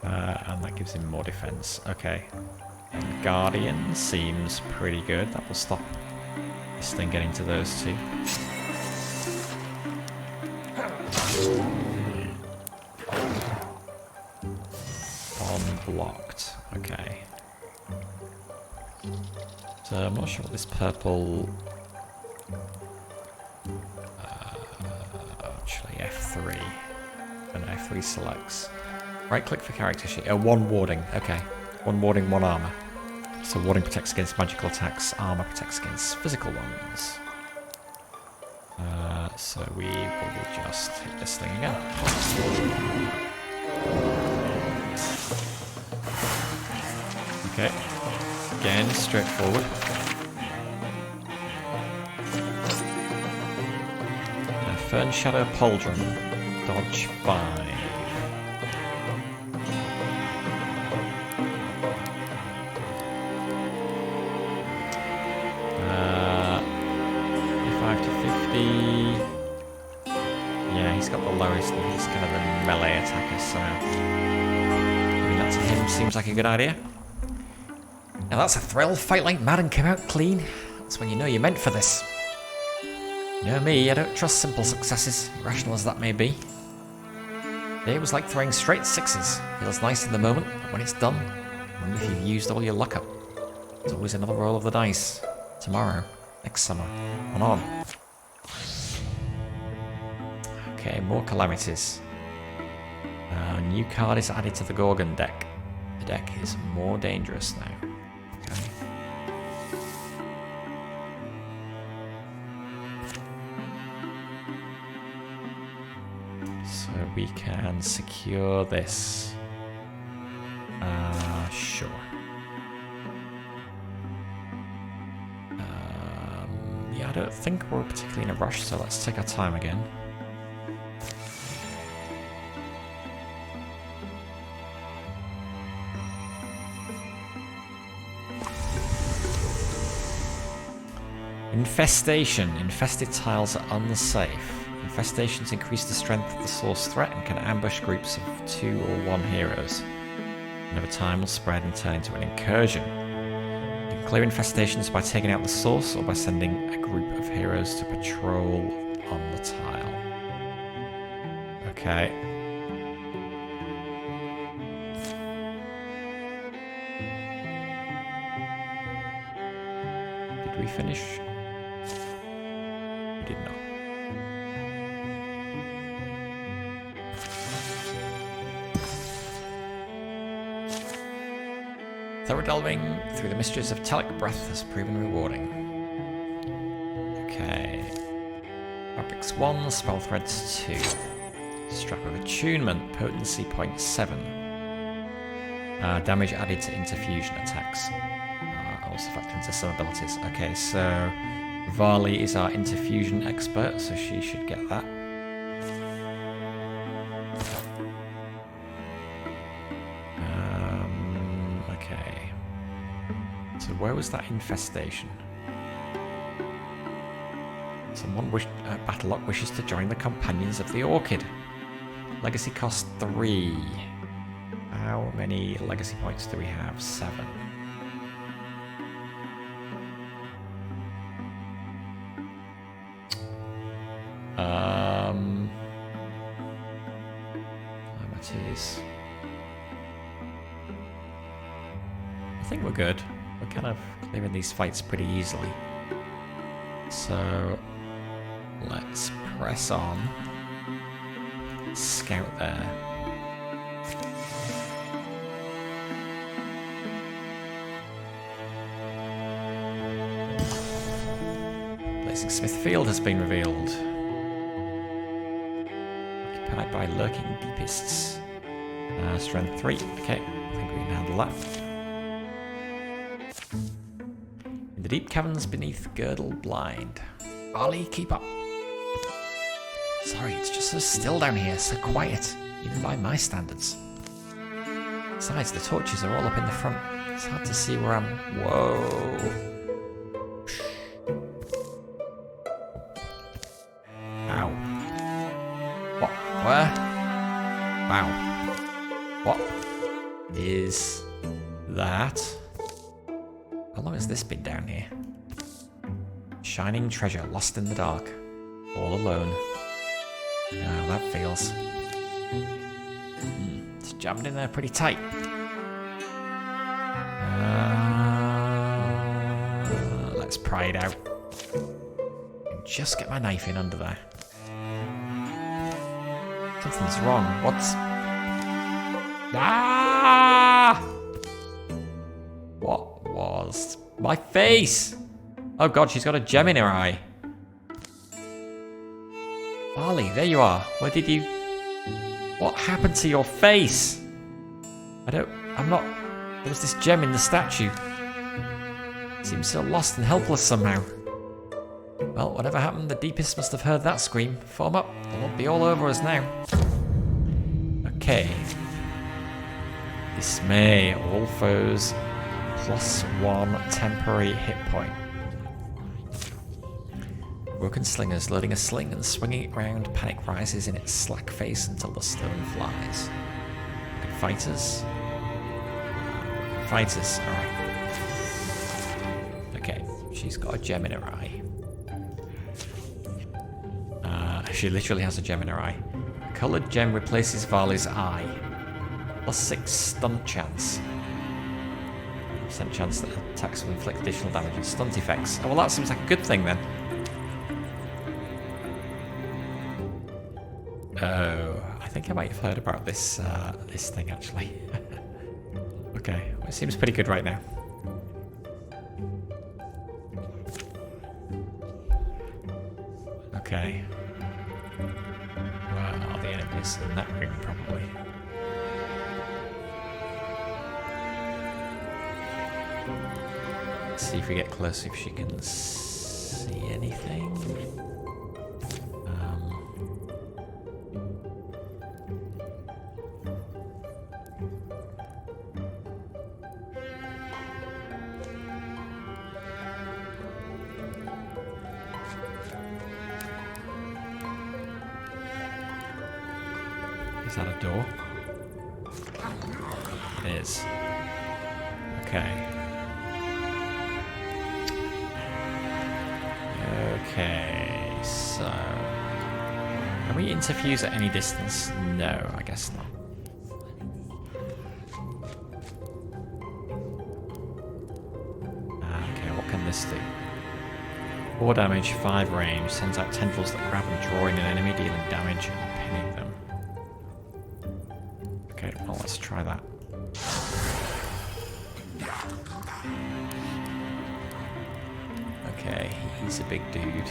A: And that gives him more defense. Okay. And Guardian seems pretty good. That will stop this thing getting to those 2. Unblocked. Okay. So I'm not sure what this purple... actually F3. And F3 selects. Right click for character sheet. 1 warding. Okay. 1 warding, 1 armor. So warding protects against magical attacks. Armor protects against physical ones. So we will just hit this thing again. Okay. Again, straightforward. Fern Shadow Pauldron. Dodge 5. Yeah, he's got the lowest and he's kind of a melee attacker, so doing that to him seems like a good idea. Now that's a thrill. Fight like mad and come out clean. That's when you know you're meant for this. You know me, I don't trust simple successes, irrational as that may be. Today was like throwing straight 6s. Feels nice in the moment, but when it's done, I wonder if you've used all your luck up. There's always another roll of the dice. Tomorrow, next summer, and on. Okay, more calamities. A new card is added to the Gorgon deck. The deck is more dangerous now. Okay. So we can secure this. Sure. Yeah, I don't think we're particularly in a rush, so let's take our time again. Infestation. Infested tiles are unsafe. Infestations increase the strength of the source threat and can ambush groups of 2 or 1 heroes. And over time will spread and turn into an incursion. You can clear infestations by taking out the source or by sending a group of heroes to patrol on the tile. Okay. Did we finish? We did not. Thorough delving through the mysteries of Tallec Breath has proven rewarding. Okay. Fabrics 1, spell threads 2. Strap of attunement, potency 0.7. Damage added to interfusion attacks. Also factor into some abilities. Okay, so Varley is our interfusion expert, so she should get that. Okay. So where was that infestation? Someone Battlelock wishes to join the Companions of the Orchid. Legacy cost 3. How many legacy points do we have? 7. I think we're good. We're kind of clearing these fights pretty easily. So let's press on. Scout there. Blazing Smith Field has been revealed. Occupied by lurking deepists. Strength 3. Okay, I think we can handle that. In the deep caverns beneath Girdle Blind. Barley, keep up. Sorry, it's just so still down here, so quiet, even by my standards. Besides, the torches are all up in the front. It's hard to see where I'm... Whoa. Ow. What? Where? Wow. What is that? How long has this been down here? Shining treasure lost in the dark. All alone. Oh, that feels... it's jammed in there pretty tight. Let's pry it out. And just get my knife in under there. Something's wrong. What's... Ah! What was... My face! Oh god, she's got a gem in her eye. Barley, there you are. Where did you... What happened to your face? I'm not... There was this gem in the statue. It seems so lost and helpless somehow. Well, whatever happened, the deepest must have heard that scream. Form up. It won't be all over us now. Okay. Dismay. All foes. +1 temporary hit point. Broken slingers loading a sling and swinging it round. Panic rises in its slack face until the stone flies. Good fighters. Fighters, alright. Okay, she's got a gem in her eye. She literally has a gem in her eye. A coloured gem replaces Varley's eye. +6 stunt chance. % chance that attacks will inflict additional damage and stunt effects. Oh, well, that seems like a good thing then. Oh, I think I might have heard about this this thing actually. Okay, well, it seems pretty good right now. Okay. Where are the enemies? In that room, probably. Let's see if we get close, if she can see anything. Is that a door? It is. Okay. Okay, so... Can we interfuse at any distance? No, I guess not. Okay, what can this do? 4 damage, 5 range, sends out tendrils that grab and draw in an enemy, dealing damage and pinning them. Okay, well, let's try that. Okay, he's a big dude.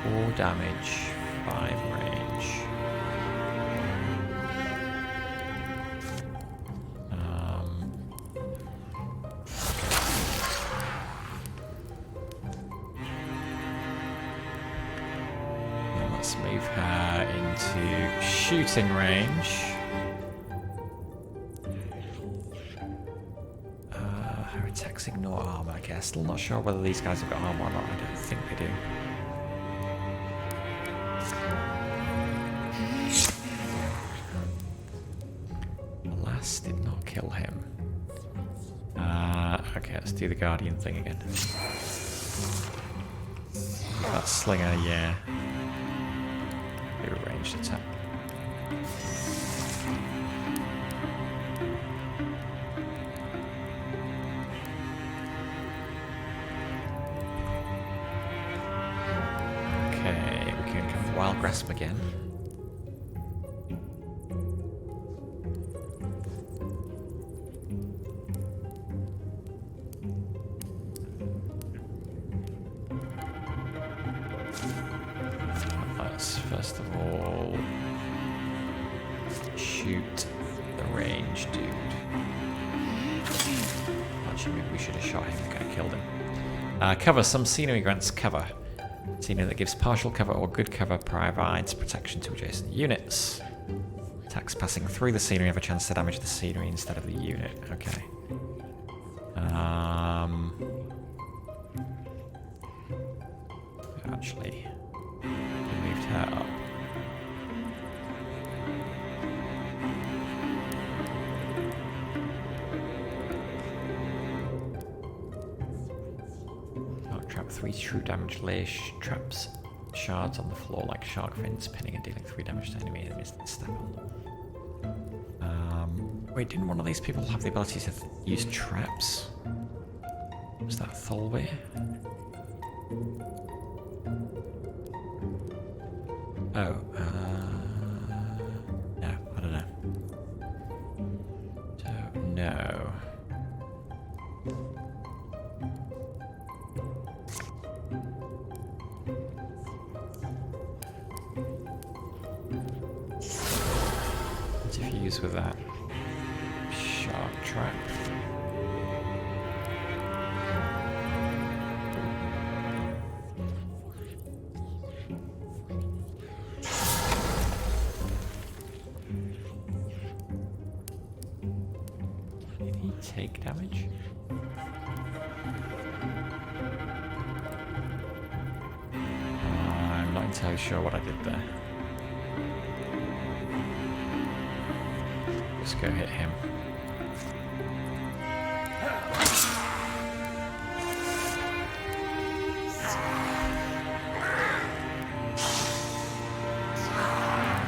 A: Four damage, 5 range. Let's move her into shooting range. Her attacks ignore armor, I guess. Still not sure whether these guys have got armor or not. I don't think they do. Alas, did not kill him. Okay, let's do the Guardian thing again. That Slinger, yeah. Do a ranged attack. Okay, we can go for Wild Grasp again. First of all, shoot the range dude. Actually, maybe we should have shot him. Could have killed him. Cover. Some scenery grants cover. Scenery that gives partial cover or good cover provides protection to adjacent units. Attacks passing through the scenery have a chance to damage the scenery instead of the unit. Okay. Actually, we moved her up. Trap 3 true damage, lay traps shards on the floor like shark fins, pinning and dealing 3 damage to enemy enemies that step on them. Wait, didn't one of these people have the ability to use traps? Was that Thalweir? Oh, no, I don't know. Don't know. Interfuse with that shark trap. Did he take damage? I'm not entirely sure what I did there. Let's go hit him.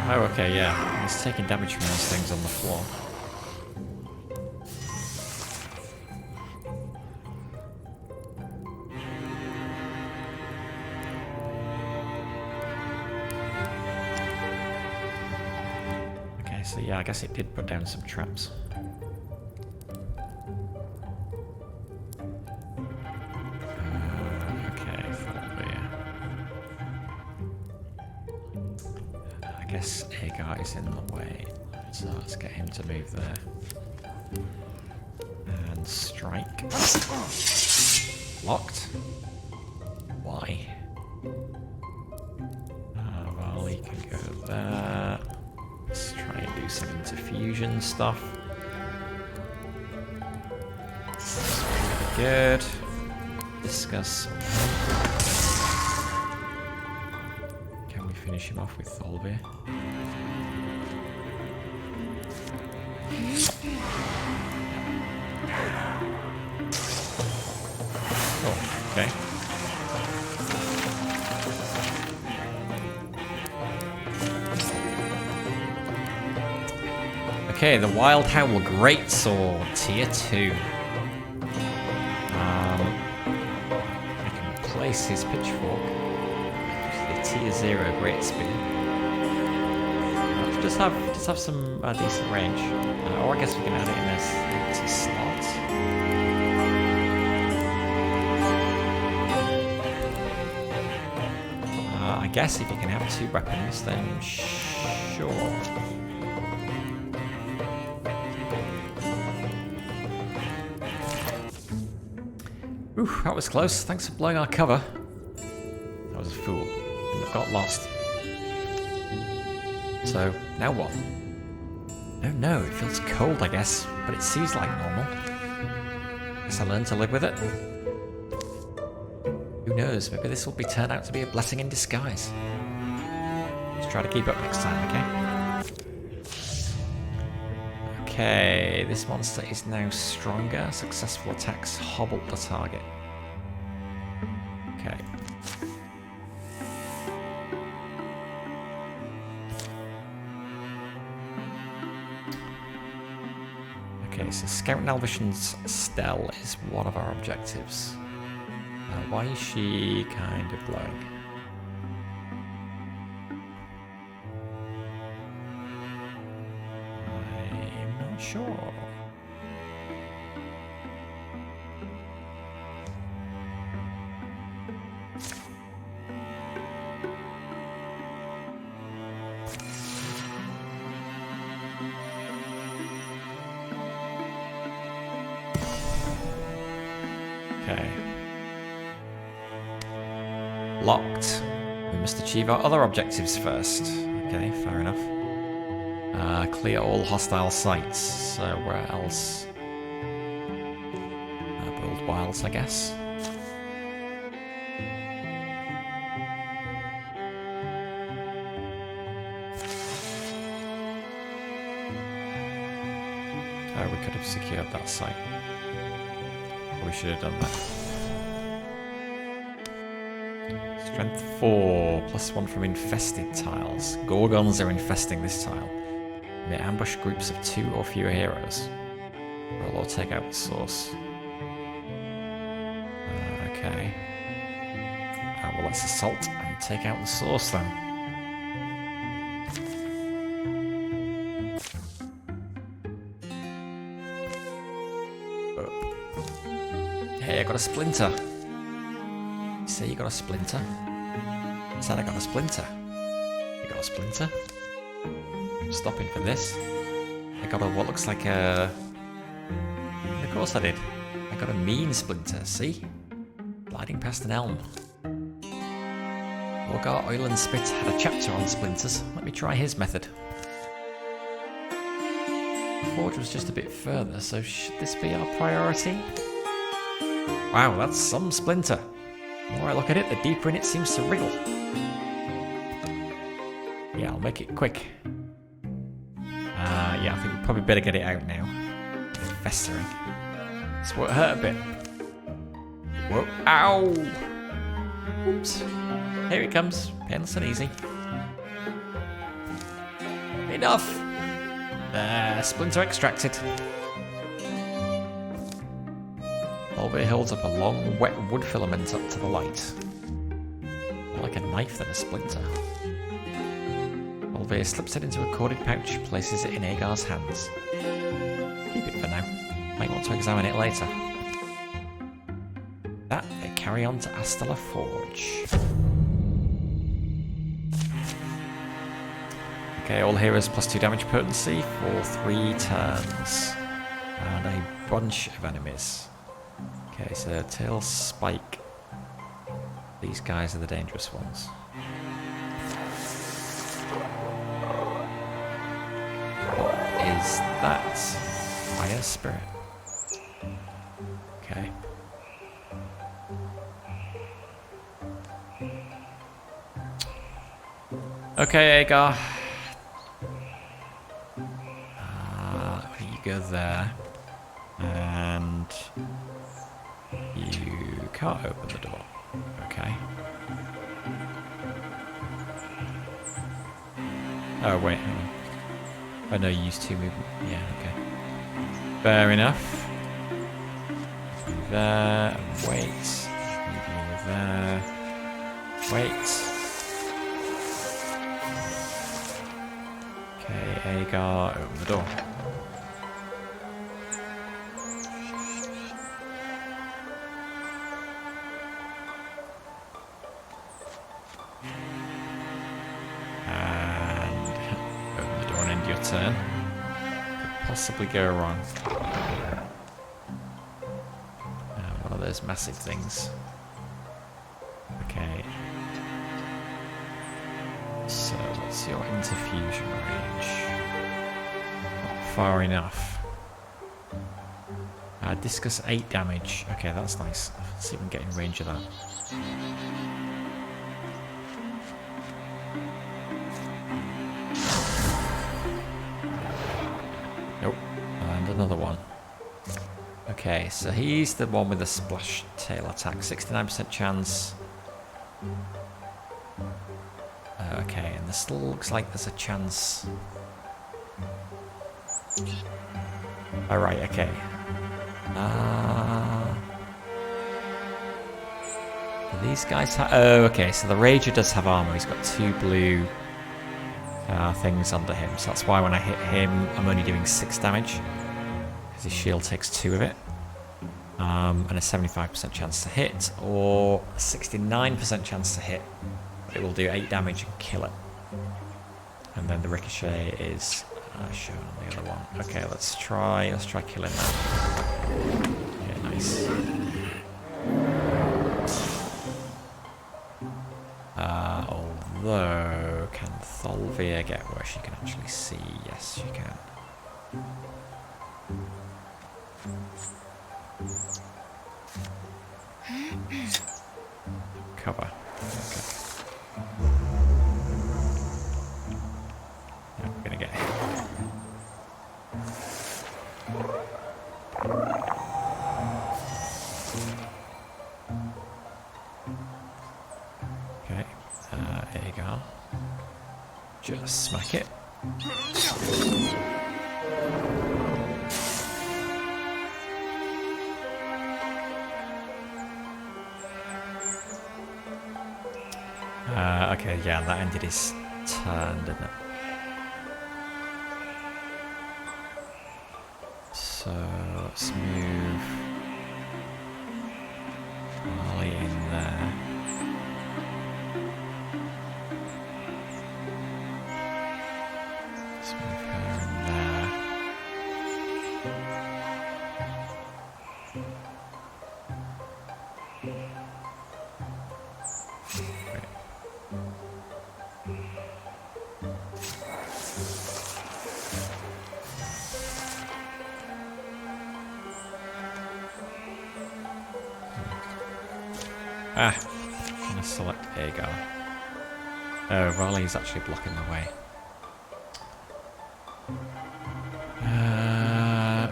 A: Oh, okay, yeah. He's taking damage from those things on the floor. So yeah, I guess it did put down some traps. Okay, Thalweir. I guess Agar is in the way, so let's get him to move there. And strike. Locked. Why? Well, he can go there. Let's try and do some interfusion stuff. That's really good. Discuss. finish him off with Thalvir. Oh, okay. Okay, the Wild Howl Greatsword, tier 2. I can place his pitchfork. The tier 0 Great Spear. Just have some decent range. Or I guess we can add it in this empty slot. I guess if you can have 2 weapons, then sure. Ooh, that was close. Thanks for blowing our cover. I was a fool. I got lost. So, now what? No, it feels cold, I guess, but it seems like normal. Guess I learned to live with it. Who knows, maybe this will turn out to be a blessing in disguise. Let's try to keep up next time, okay? Okay, this monster is now stronger. Successful attacks hobble the target. Okay. Okay, so Scout Nalvishan's Stell is one of our objectives. Why is she kind of glowing? I'm not sure. Okay. Locked. We must achieve our other objectives first. Okay, fair enough. Clear all hostile sites. So where else? Build wilds, I guess. Oh, we could have secured that site. We should have done that. Strength 4, +1 from infested tiles. Gorgons are infesting this tile. May ambush groups of 2 or fewer heroes. Roll or take out the source. Okay. Well, let's assault and take out the source then. Hey, I got a splinter. You say you got a splinter? I said I got a splinter. You got a splinter? I'm stopping for this. I got a what looks like a... Of course I did. I got a mean splinter, see? Gliding past an elm. Lorgar Oil and Spit had a chapter on splinters. Let me try his method. Forge was just a bit further, so should this be our priority? Wow, that's some splinter. The more I look at it, the deeper in it seems to wriggle. Yeah, I'll make it quick. Yeah, I think we probably better get it out now. It's festering. This won't hurt a bit. Whoa, ow! Oops. Here it comes, painless and easy. Enough! Splinter extracted. Thalvir holds up a long, wet wood filament up to the light. More like a knife than a splinter. Thalvir slips it into a corded pouch, places it in Agar's hands. Keep it for now. Might want to examine it later. That they carry on to Asteller Forge. Okay, all heroes +2 damage potency for 3 turns. And a bunch of enemies. Okay, so Tail Spike. These guys are the dangerous ones. What is that? Fire Spirit. Okay. Okay, Agar. You go there. And you can't open the door. Okay. Oh, wait. Hang on. Oh, no, you used 2 movement. Yeah, okay. Fair enough. Move there. And wait. Move you there. Wait. Okay, Agar, open the door. Turn. Could possibly go wrong. One of those massive things. Okay. So, what's your interfusion range? Not far enough. Discus 8 damage. Okay, that's nice. Let's see if we can get in range of that. Another one. Okay, so he's the one with the splash tail attack. 69% chance. Okay, and there still looks like there's a chance. Alright, okay. Do these guys have... Oh, okay, so the Rager does have armor. He's got 2 blue things under him. So that's why when I hit him, I'm only doing 6 damage. His shield takes 2 of it, and a 75% chance to hit, or a 69% chance to hit. But it will do 8 damage and kill it. And then the ricochet is shown on the other one. Okay, let's try killing that. Yeah, nice. Although, can Thalvia get where she can actually see? Yes, she can. Cover. Okay. Yeah, we're gonna get hit. Okay. Agar. Just smack it. Okay, yeah, that ended his turn, didn't it? So, let's move Molly in there. Let's move her in there. I'm gonna select Agar. Oh, Raleigh's actually blocking the way.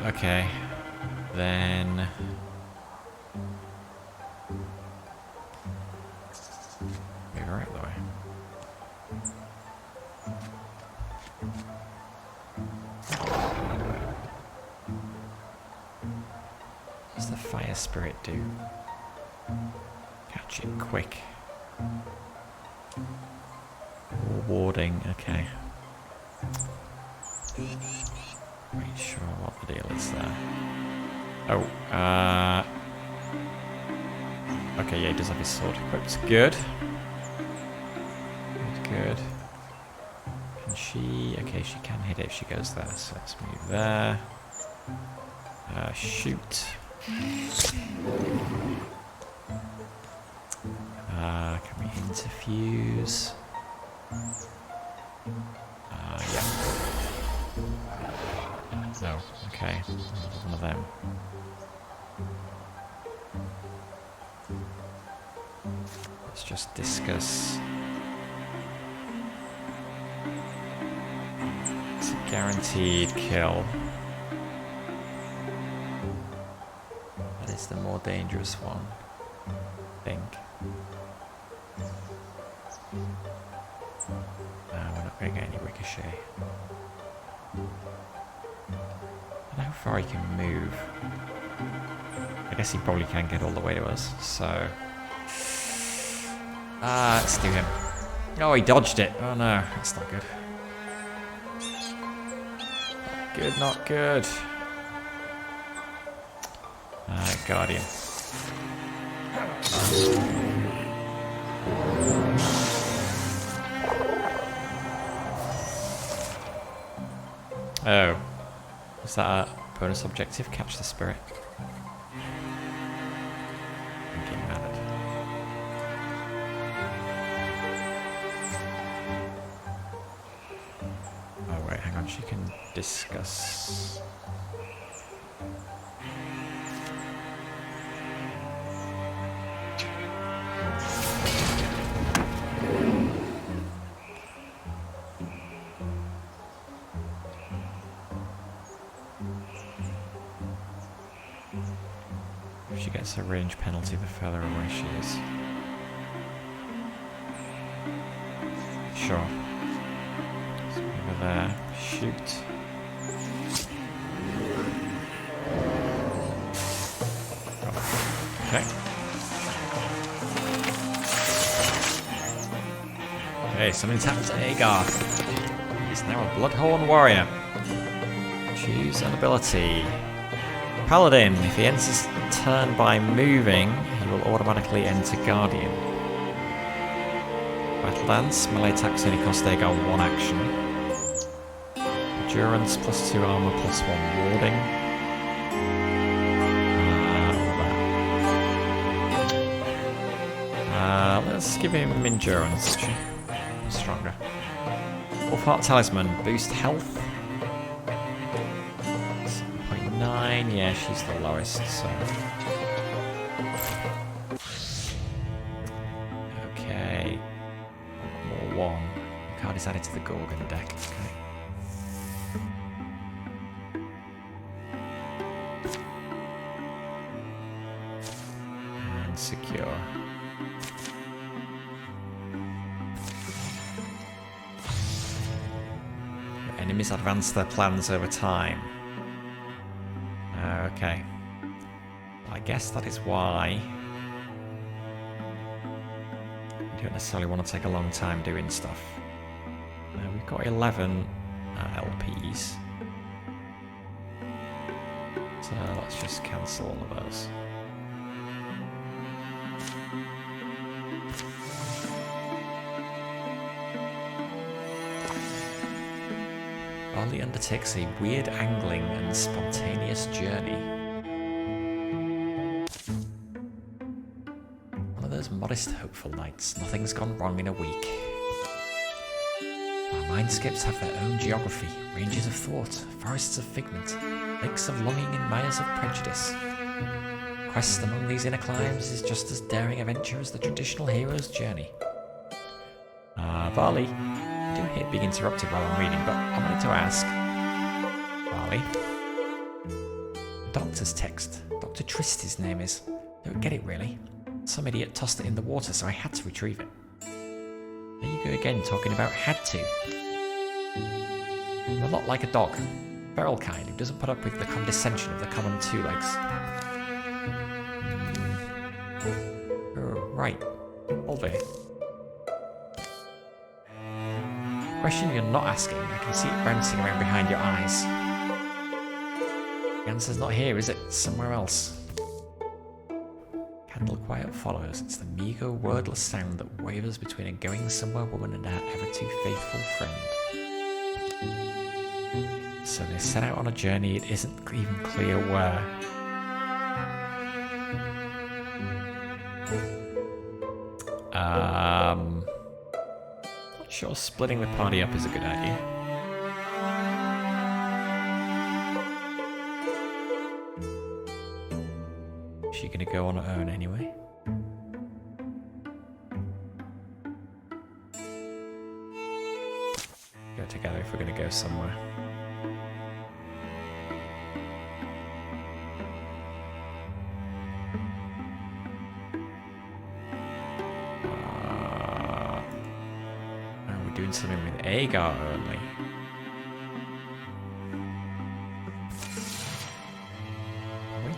A: Okay. Then... move her out of the way. What does the fire spirit do? Catch it quick. Warding, okay. Not sure what the deal is there. Oh, okay, yeah, he does have his sword equipped. Good. Good. Can she... okay, she can hit it if she goes there, so let's move there. Shoot. Can we interfuse? Yeah. No, okay. One of them. Let's just discuss. Guaranteed kill. That is the more dangerous one, I think. We're not going to get any ricochet. I don't know how far he can move. I guess he probably can't get all the way to us, so... let's do him. Oh, he dodged it. Oh no, that's not good. Not good, not good. Guardian. Oh. Is that a bonus objective? Catch the spirit. I'm getting mad at. Oh wait, hang on, she can discuss. She gets a range penalty the further away she is. Sure. So over there, shoot. Oh. Okay. Okay, somebody tapped Agar. He's now a Bloodhorn warrior. Choose an ability. Paladin, if he ends his turn by moving, he will automatically enter Guardian. Battle Dance, melee attacks only cost Agar 1 action. Endurance, +2 armor, +1 warding. Let's give him Endurance, actually. Stronger. Wolfheart Talisman, boost health. 7.9, yeah, she's the lowest, so... Okay. More 1. The card is added to the Gorgon deck, okay. And secure. Enemies advance their plans over time. Okay. Well, I guess that is why we don't necessarily want to take a long time doing stuff. We've got 11 LPs. So let's just cancel all of those. Barley undertakes a weird angling and spontaneous journey. One of those modest, hopeful nights. Nothing's gone wrong in a week. Our mindscapes have their own geography, ranges of thought, forests of figment, lakes of longing and mires of prejudice. Quest among these inner climes is just as daring a venture as the traditional hero's journey. Barley. I do hate being interrupted while I'm reading, but I wanted to ask, Barley, Doctor's text. Dr. Trist his name is. Don't get it really. Some idiot tossed it in the water, so I had to retrieve it. There you go again, talking about had to. I'm a lot like a dog. Feral kind who doesn't put up with the condescension of the common two legs. Oh, right. Hold it. Question you're not asking, I can see it bouncing around behind your eyes. The answer's not here, is it? Somewhere else. Candle quiet follows. It's the meagre, wordless sound that wavers between a going somewhere woman and her ever too faithful friend. So they set out on a journey it isn't even clear where. Not sure splitting the party up is a good idea. Is she gonna go on her own anyway? Go together if we're gonna go somewhere. doing something with Agar only. Are we?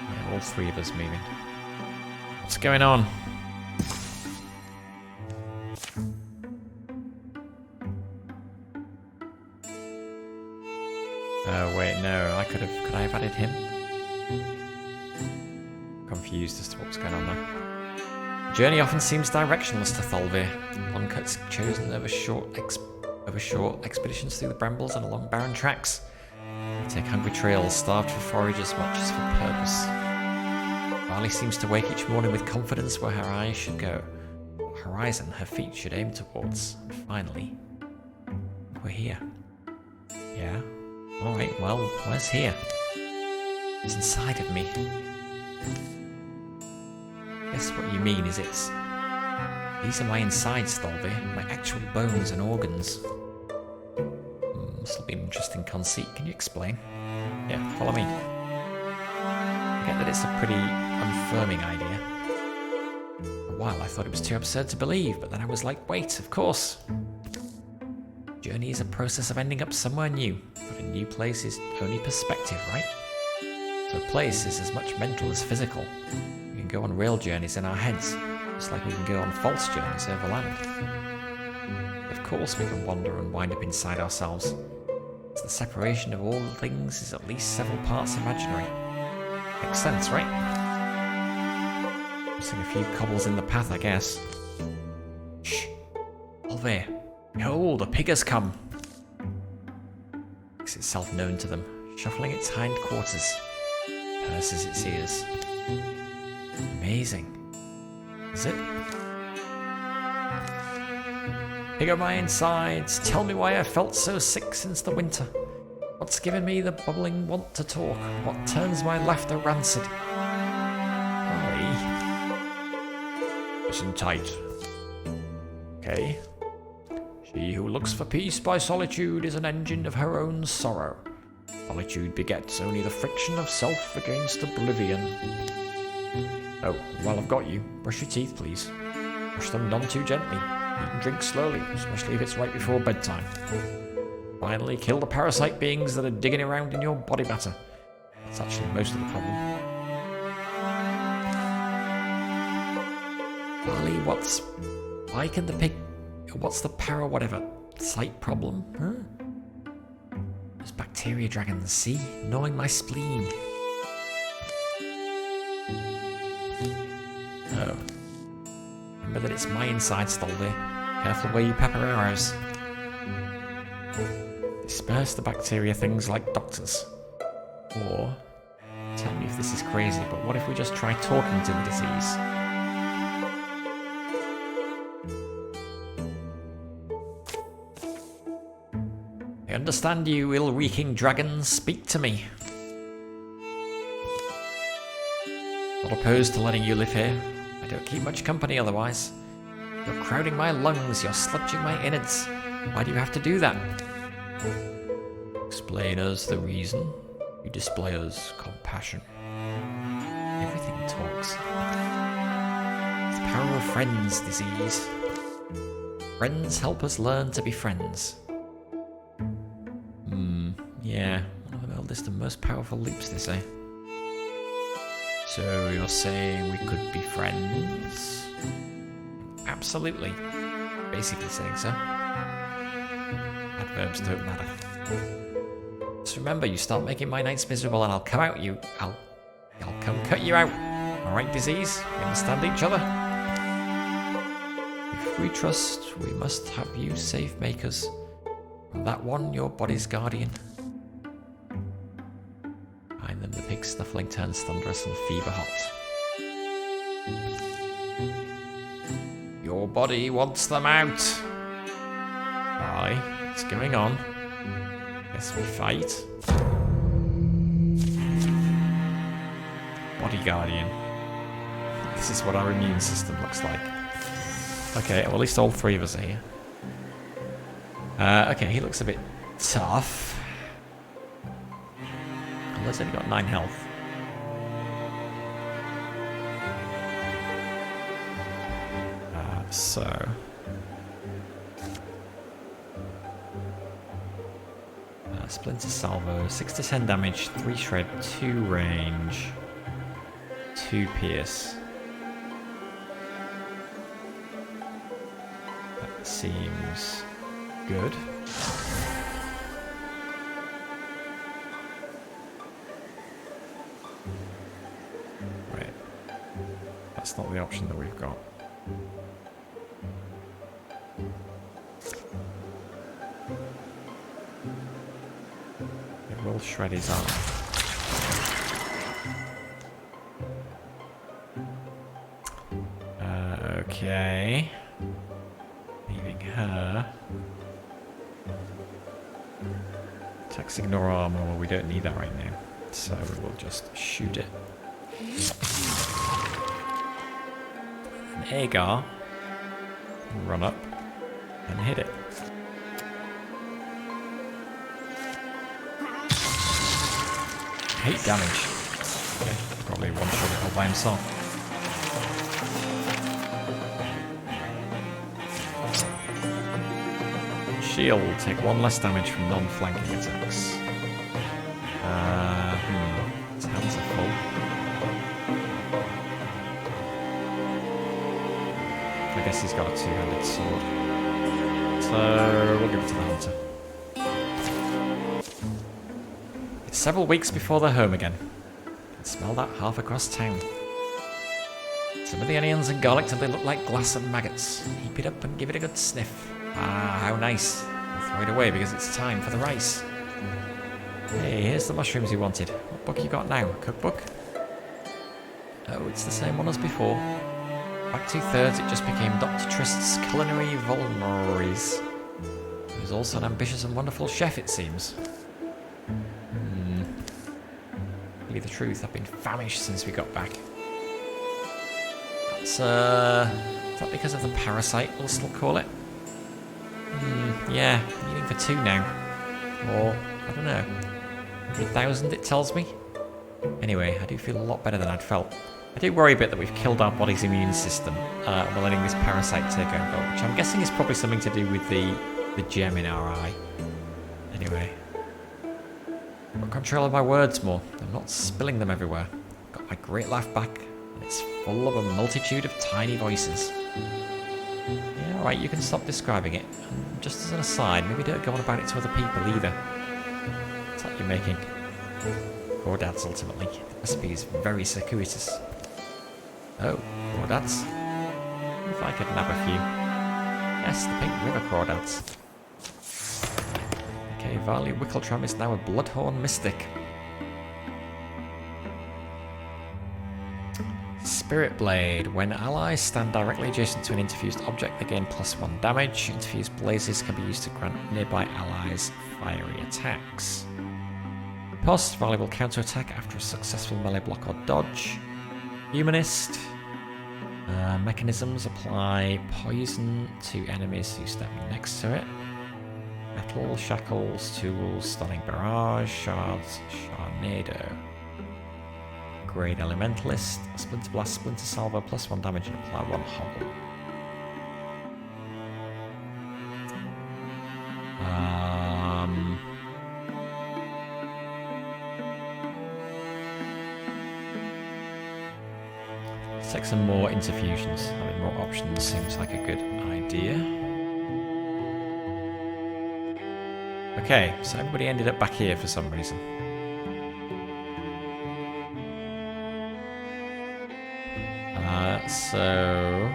A: Yeah, all three of us moving. What's going on? Oh wait, no, could I have added him? Confused as to what's going on there. The journey often seems directionless to Thalvir. Long cuts chosen over short expeditions through the brambles and along barren tracks. We take hungry trails, starved for forage as much as for purpose. Barley seems to wake each morning with confidence where her eyes should go, what horizon her feet should aim towards. And finally, we're here. Yeah? Alright, well, where's here? It's inside of me. Guess what you mean is these are my insides, Thalvir, my actual bones and organs. This'll be an interesting conceit. Can you explain? Yeah, follow me. I get that it's a pretty unfirming idea. For a while I thought it was too absurd to believe, but then I was like, wait, of course. Journey is a process of ending up somewhere new, but a new place is only perspective, right? So a place is as much mental as physical. We can go on real journeys in our heads, just like we can go on false journeys over land. Of course we can wander and wind up inside ourselves. As the separation of all things is at least several parts imaginary. Makes sense, right? Missing a few cobbles in the path, I guess. Shh! Thalvir! Behold, a pig has come! Makes itself known to them, shuffling its hind quarters. Purses its ears. Amazing. Is it? Pig of my insides, tell me why I felt so sick since the winter. What's given me the bubbling want to talk? What turns my laughter rancid? Ollie. Listen tight. Okay. She who looks for peace by solitude is an engine of her own sorrow. Solitude begets only the friction of self against oblivion. Oh, while I've got you, brush your teeth, please. Brush them none too gently. Eat and drink slowly, especially if it's right before bedtime. Finally, kill the parasite beings that are digging around in your body matter. That's actually most of the problem. Barley, why can the pig... What's the para whatever? Sight problem? Huh? Those bacteria dragons, see? Gnawing my spleen. Oh. Remember that it's my insides, Thalvir. Careful where you pepper arrows. Disperse the bacteria things like doctors. Or, tell me if this is crazy, but what if we just try talking to the disease? I understand you, ill-reeking dragons. Speak to me. Not opposed to letting you live here. I don't keep much company otherwise. You're crowding my lungs, you're sludging my innards. Why do you have to do that? Explain us the reason. You display us compassion. Everything talks. It's the power of friends, disease. Friends help us learn to be friends. Yeah, one of the oldest and most powerful loops, they say. So you're saying we could be friends? Absolutely. Basically saying so. Adverbs don't matter. Just remember, you start making my nights miserable and I'll come out you. I'll come cut you out. Alright, disease? We understand each other? If we trust, we must have you safe makers. From that one, your body's guardian. Behind them, the pig snuffling turns thunderous and fever hot. Your body wants them out. Aye, what's going on? Guess we fight. Body guardian. This is what our immune system looks like. Okay, well at least all three of us are here. Okay, he looks a bit tough. Well, he's only got 9 health. So Splinter salvo, 6 to 10 damage, 3 shred, 2 range, 2 pierce. That seems good. Wait, that's not the option that we've got. It will shred his arm. Okay. Leaving her. Attacks ignore armor. Well, we don't need that right now. So we will just shoot it. And Agar can run up and hit it. 8 damage. Okay, probably one-shot it all by himself. Shield will take 1 less damage from non-flanking attacks. His hands are full. I guess he's got a 2-handed sword. So we'll give it to the hunter. It's several weeks before they're home again. I can smell that half across town. Some of the onions and garlic till they look like glass and maggots. Heap it up and give it a good sniff. Ah, how nice. I'll throw it away because it's time for the rice. Hey, here's the mushrooms you wanted. What book you got now? A cookbook? Oh, it's the same one as before. Back 2/3, it just became Dr. Trist's culinary vulnerabilities. He was also an ambitious and wonderful chef, it seems. Tell you the truth, I've been famished since we got back. Is that because of the parasite, we'll still call it? Yeah, I'm eating for 2 now. Or, I don't know, 100,000 it tells me? Anyway, I do feel a lot better than I'd felt. I do worry a bit that we've killed our body's immune system, and we're letting this parasite take over, which I'm guessing is probably something to do with the gem in our eye. Anyway. I've got control of my words more. I'm not spilling them everywhere. I've got my great laugh back, and it's full of a multitude of tiny voices. Yeah, alright, you can stop describing it. And just as an aside, maybe don't go on about it to other people either. What's that you're making? Crawdads, ultimately. The recipe is very circuitous. Oh, crawdads. If I could nab a few. Yes, the Pink River crawdads. Okay, Varley Wickletram is now a Bloodhorn Mystic. Spirit Blade. When allies stand directly adjacent to an interfused object, they gain +1 damage. Interfused blazes can be used to grant nearby allies fiery attacks. Post, Varley will counterattack after a successful melee block or dodge. Humanist. Mechanisms apply poison to enemies who step next to it. Metal, shackles, tools, stunning barrage, shards, Sharnado. Grade Elementalist, Splinter Blast, Splinter Salvo, +1 damage and apply 1 hobble. Let's take some more interfusions. Having more options seems like a good idea. Okay, so everybody ended up back here for some reason. So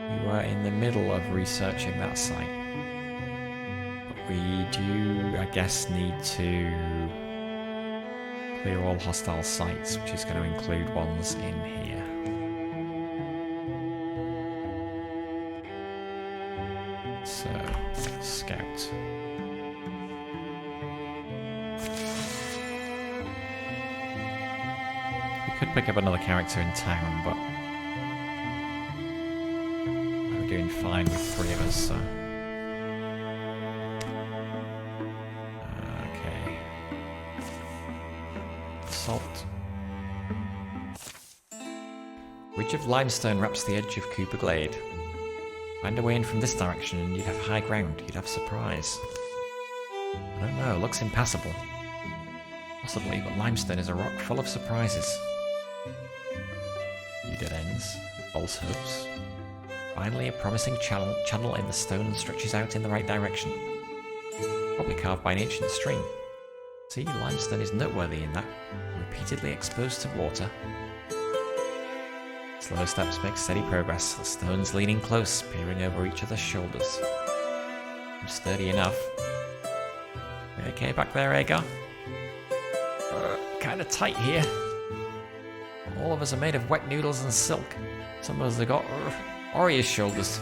A: we were in the middle of researching that site. But we do, I guess, need to clear all hostile sites, which is going to include ones in here. So, scout. Could pick up another character in town, but we're doing fine with 3 of us, so. Okay. Salt. Ridge of limestone wraps the edge of Cooper Glade. Find a way in from this direction and you'd have high ground. You'd have surprise. I don't know, it looks impassable. Possibly, but limestone is a rock full of surprises. New dead ends, false hopes. Finally, a promising channel in the stone stretches out in the right direction. Probably carved by an ancient stream. See, limestone is noteworthy in that. Repeatedly exposed to water. Slow steps make steady progress, the stones leaning close, peering over each other's shoulders. I'm sturdy enough. You okay back there, Agar? Kinda tight here. All of us are made of wet noodles and silk. Some of us have got warrior's shoulders.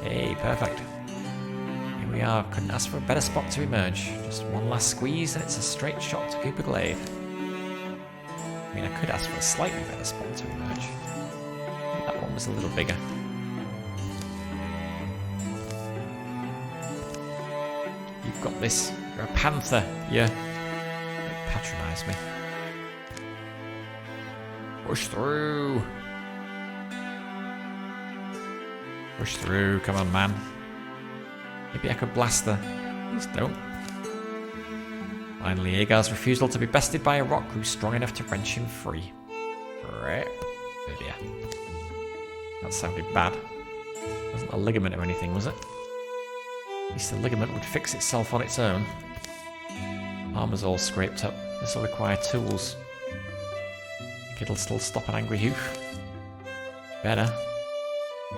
A: Hey, perfect. Here we are, couldn't ask for a better spot to emerge. Just one last squeeze and it's a straight shot to Cooper Glade. I mean, I could ask for a slightly better spot to emerge. That one was a little bigger. You've got this. You're a panther. You patronise me. Push through. Push through. Come on, man. Maybe I could blast her. Please don't. Finally, Agar's refusal to be bested by a rock grew strong enough to wrench him free. Right. Oh dear. That sounded bad. It wasn't a ligament or anything, was it? At least the ligament would fix itself on its own. Armor's all scraped up. This'll require tools. Think it'll still stop an angry hoof? Better.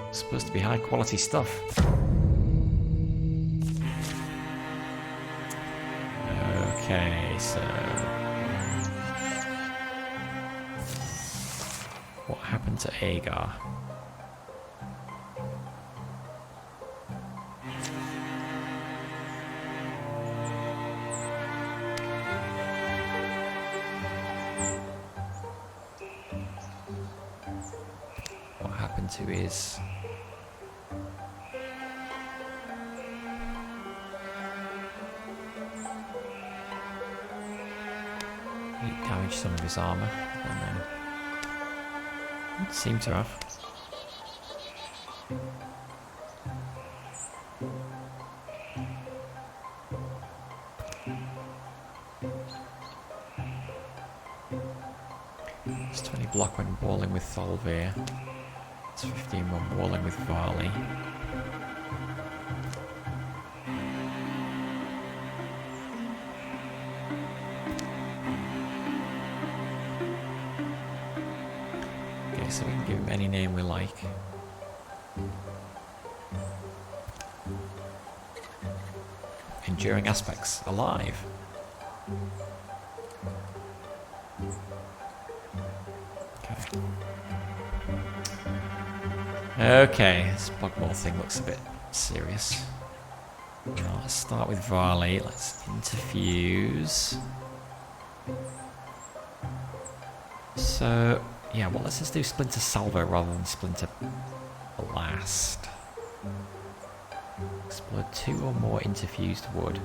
A: It's supposed to be high quality stuff. Okay, so what happened to Agar? What happened to his... damage some of his armor. And then it seemed to have. It's 20 block when walling with Thalveer. It's 15 when walling with Varley. So we can give him any name we like. Enduring aspects. Alive. Okay, this Bogmore thing looks a bit serious. Well, let's start with Varley. Let's interfuse. So... yeah, well, let's just do Splinter Salvo rather than Splinter Blast. Explode 2 or more interfused wood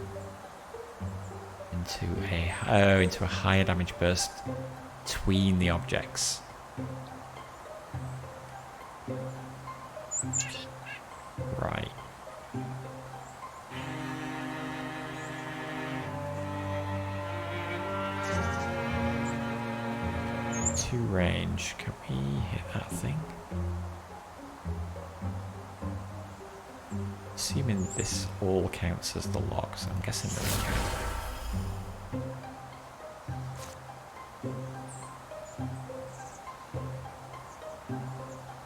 A: into a higher damage burst between the objects. Right. Range. Can we hit that thing? Assuming this all counts as the logs, I'm guessing those count.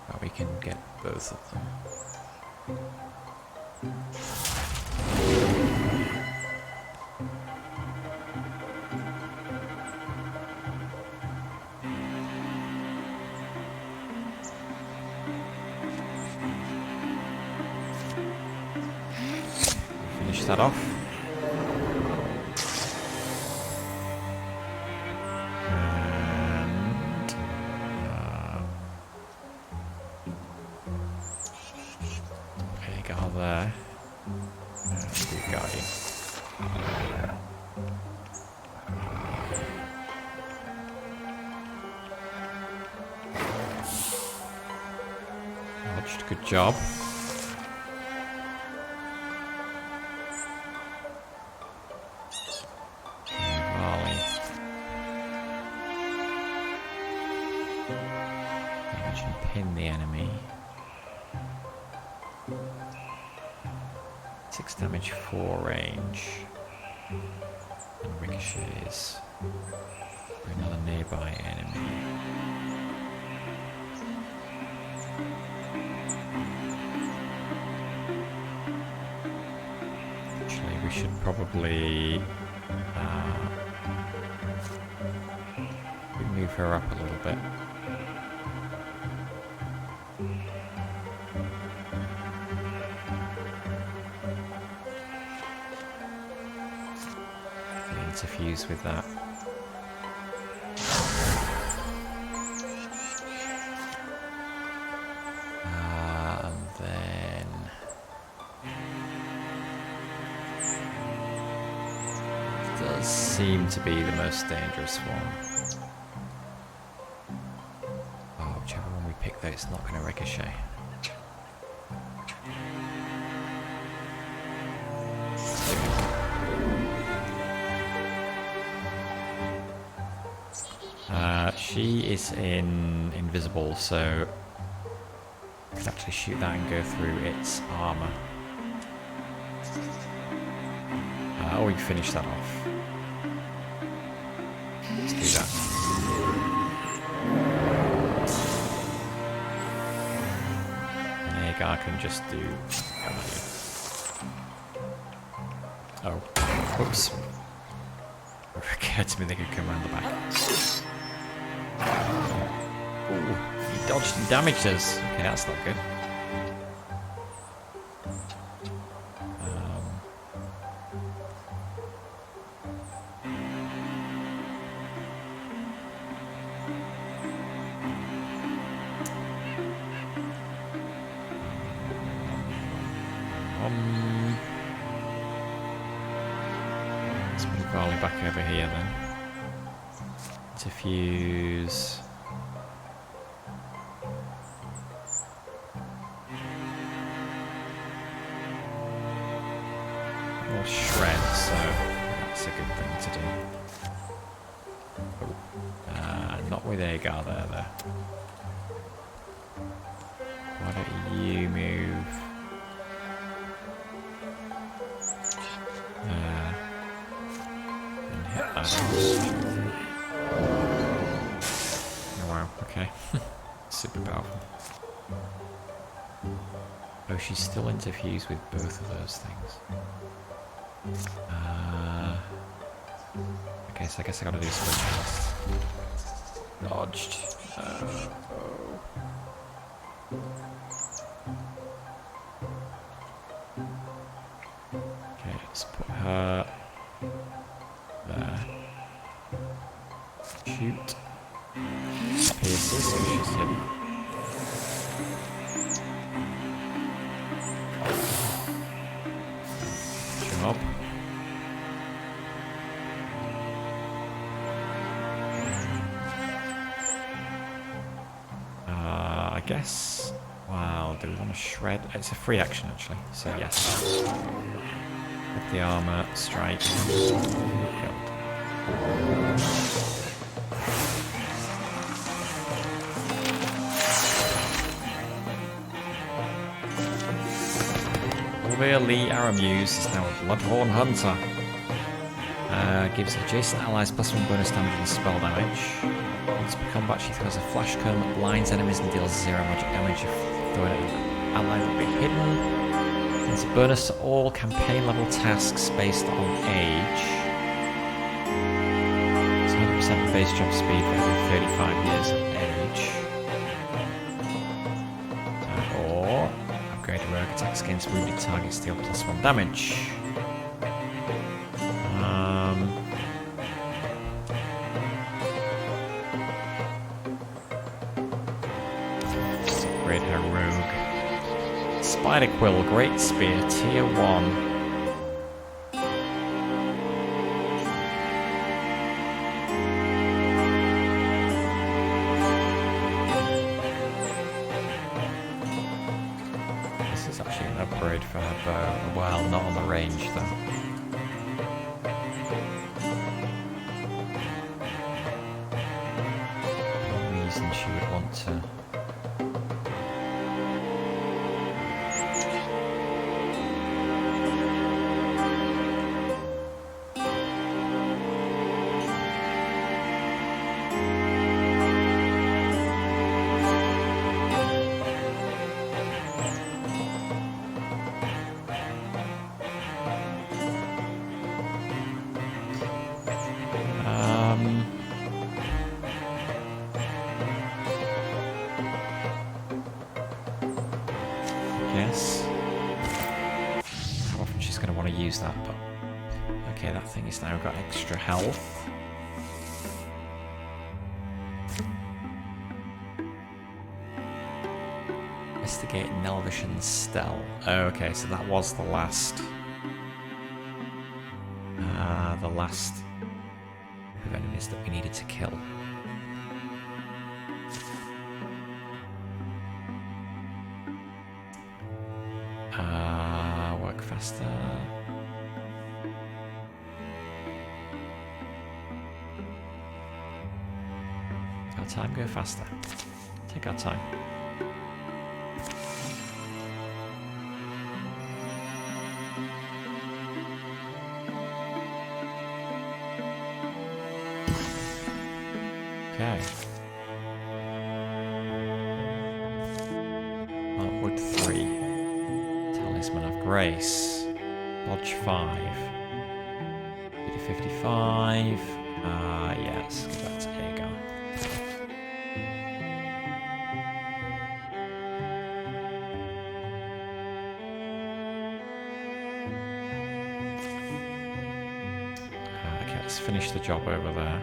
A: But we can get both of them. That off. And Agar there. And do Guardian. Dodged, good job. pin the enemy. 6 damage, 4 range. And ricochets for another nearby enemy. Actually, we should probably move her up a little bit. Interfuse with that. And then it does seem to be the most dangerous one. Oh, whichever one we pick though, it's not going to ricochet. She is invisible, so I could actually shoot that and go through its armor. Or we can finish that off. Let's do that. And Agar can just do... Oh, whoops. It occurred to me they could come around the back. Ooh, he dodged and damaged us. Okay, that's not good. Let's move Barley back over here then. Interfuse. Or shred, so that's a good thing to do. Oh. Not with Agar there though. Why don't you move? And hit that. Oh wow, okay. Super powerful. Oh, she's still interfused with both of those things. Okay, so I guess I gotta do Splinter. Dodged. Okay, let's put her there. Shoot. Pierces, so she's hidden. Job. I guess. Wow, do we want to shred? It's a free action actually, so yes. With the armor, strike. Killed. Lee Aramuse is now a Bloodhorn Hunter. Gives adjacent allies +1 bonus damage and spell damage. Once per combat, she throws a flash cone that blinds enemies and deals 0 magic damage if thrown at an ally that will be hidden. It's a bonus to all campaign level tasks based on age. It's 100% base jump speed for every 35 years of age. Or upgrade rogue attacks against wounded targets, deal +1 damage. Upgrade her rogue. Spider Quill, Great Spear, Tier 1. Upgrade for her bow. Well, not on the range though. No reason she would want to just going to want to use that, but... Okay, that thing has now got extra health. Investigate Nelvish and Stell. Oh, okay, so that was the last... the last of enemies that we needed to kill. Work faster. Our time, go faster. Take our time. Okay. Artwood 3. Talisman of Grace. Lodge 5. 55. Yes, go back to Aegon. Okay, let's finish the job over there.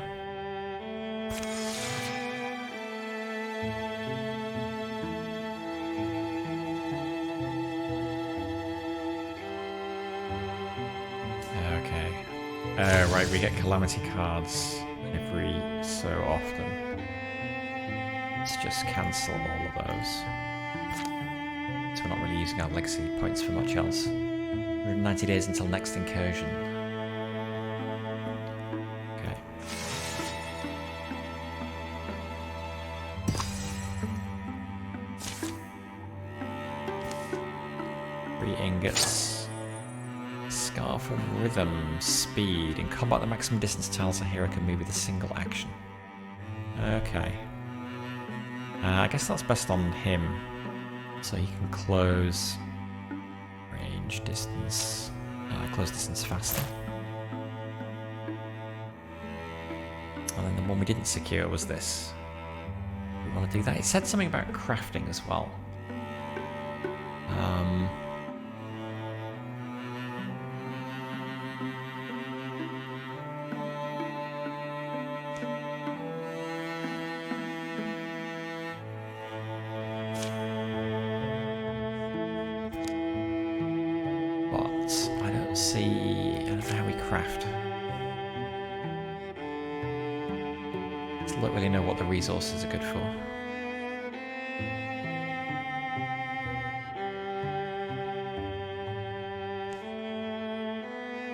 A: Right, we get calamity cards every so often. Let's just cancel all of those. So we're not really using our legacy points for much else. 190 days until next incursion. Okay. Three ingots. Scarf of Rhythm, Speed. In combat, the maximum distance tiles a hero can move with a single action. Okay. I guess that's best on him. So he can close range, distance, close distance faster. And then the one we didn't secure was this. We want to do that. It said something about crafting as well. Don't really know what the resources are good for.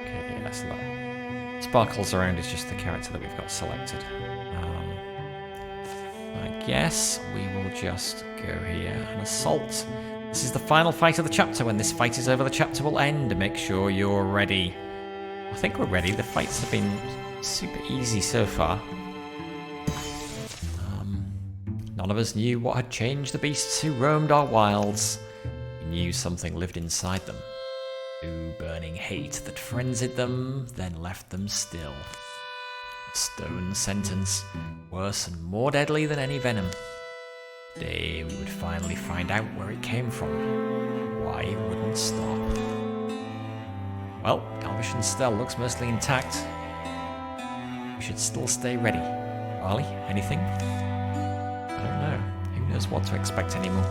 A: Okay, yeah, so that sparkles around is just the character that we've got selected. I guess we will just go here and assault. This is the final fight of the chapter. When this fight is over, the chapter will end. Make sure you're ready. I think we're ready. The fights have been super easy so far. None of us knew what had changed the beasts who roamed our wilds. We knew something lived inside them. Ooh, burning hate that frenzied them, then left them still. A stone sentence, worse and more deadly than any venom. Today we would finally find out where it came from, why it wouldn't stop. Well, Ambition still looks mostly intact. We should still stay ready. Ollie, anything? I don't know. Who knows what to expect anymore?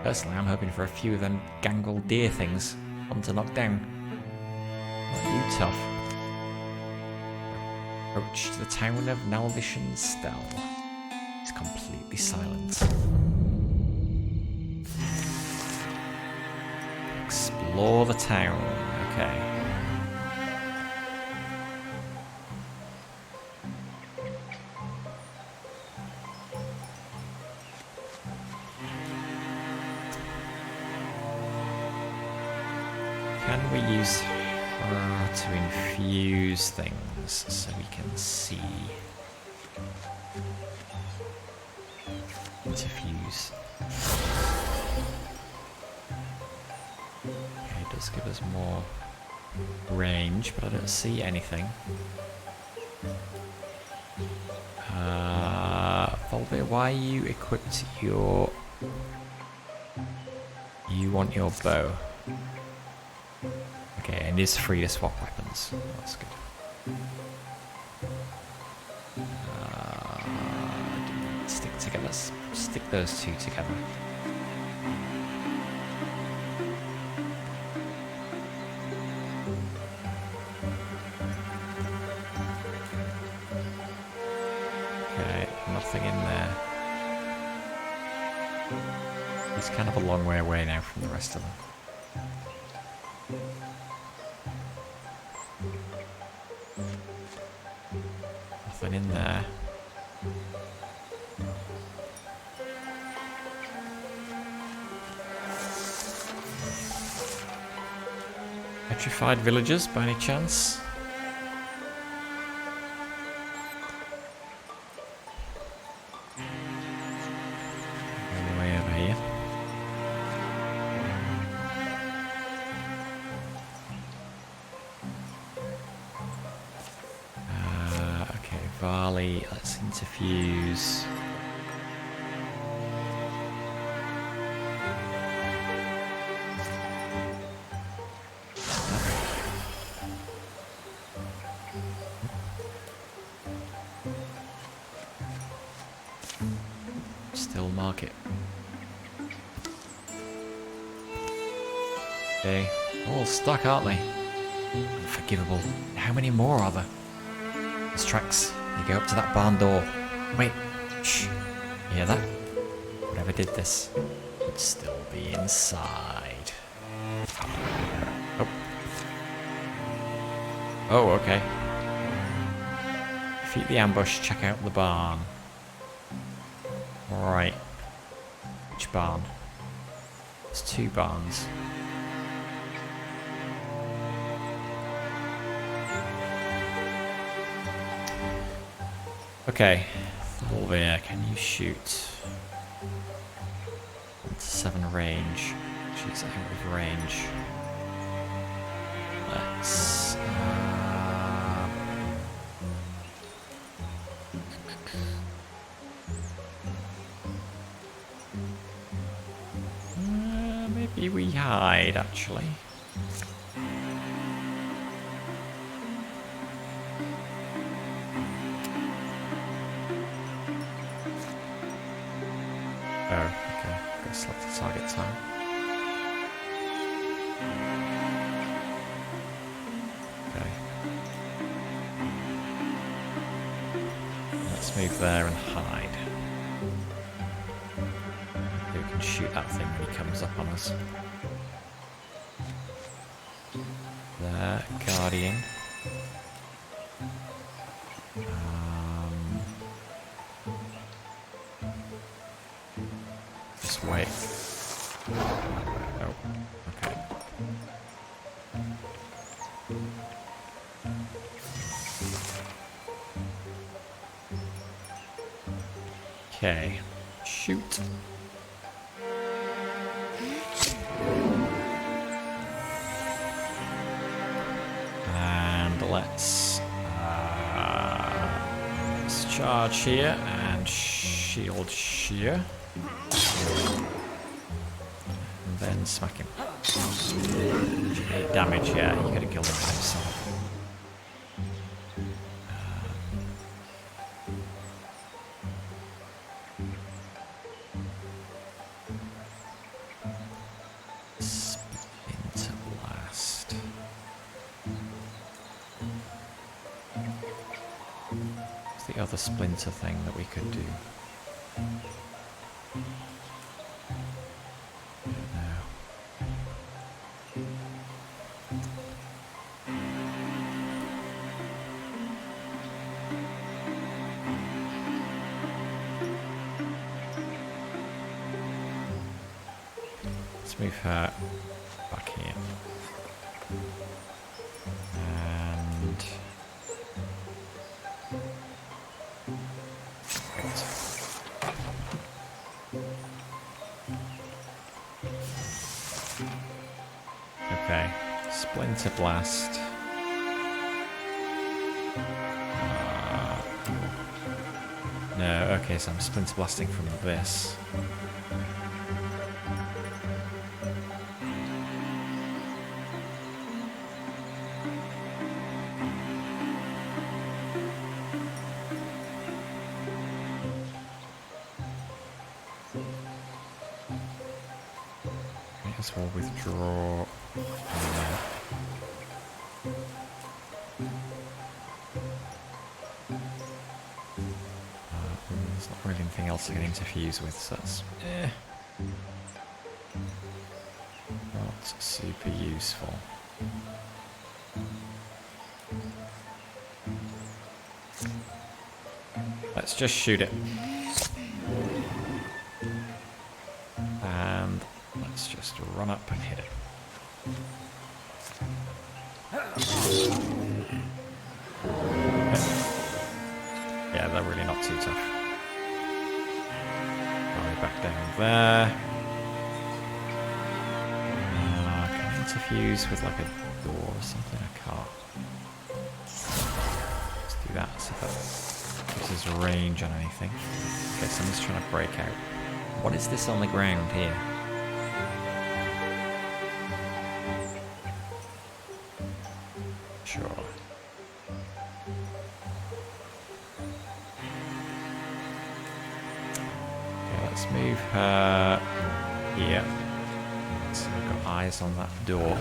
A: Personally, I'm hoping for a few of them gangrel deer things. One to knock down. Not you, tough. Approach to the town of Nelvish and Stell. It's completely silent. Explore the town. Okay. Can we use her to infuse things so we can see? Interfuse. Okay, it does give us more range, but I don't see anything. Volbear, why you equipped your... You want your bow. it is free to swap weapons. Oh, that's good. Stick together. Let's stick those two together. Okay, nothing in there. It's kind of a long way away now from the rest of them. Nothing in there. Petrified villagers, by any chance? All the way over here. Okay, Varley, let's interfuse. Still market. Okay, all stuck, aren't they? Unforgivable. How many more are there? There's tracks. They go up to that barn door. Wait. Shh. You hear that? Whatever did this would still be inside. Oh. Oh, okay. Defeat the ambush. Check out the barn. Right. Which barn? There's two barns. Okay. Thorvir, can you shoot? 7 range. She's out of range. Let's... maybe we hide, actually. Oh, okay. Got to select the target time. Okay. Let's move there and hide. We can shoot that thing when he comes up on us. There, Guardian. Just wait. Oh, okay. Okay, shoot. And let's charge here and shield here. And then smack him. 8 damage, yeah, you could have killed him himself. Splinter Blast. What's the other splinter thing that we could do? Let's move her back here. And... wait. Okay, Splinter Blast. No, okay, so I'm Splinter Blasting from this. as well withdraw. There's not really anything else I can interfuse with, so that's not super useful. Let's just shoot it. And let's just run up and hit it. Yeah, they're really not too tough. Back down there. Can I interfuse with like a door or something? I can't. Let's do that. See if that gives us range on anything. Okay, someone's trying to break out. What is this on the ground here? Sure. Let's move her here. So we've got eyes on that door.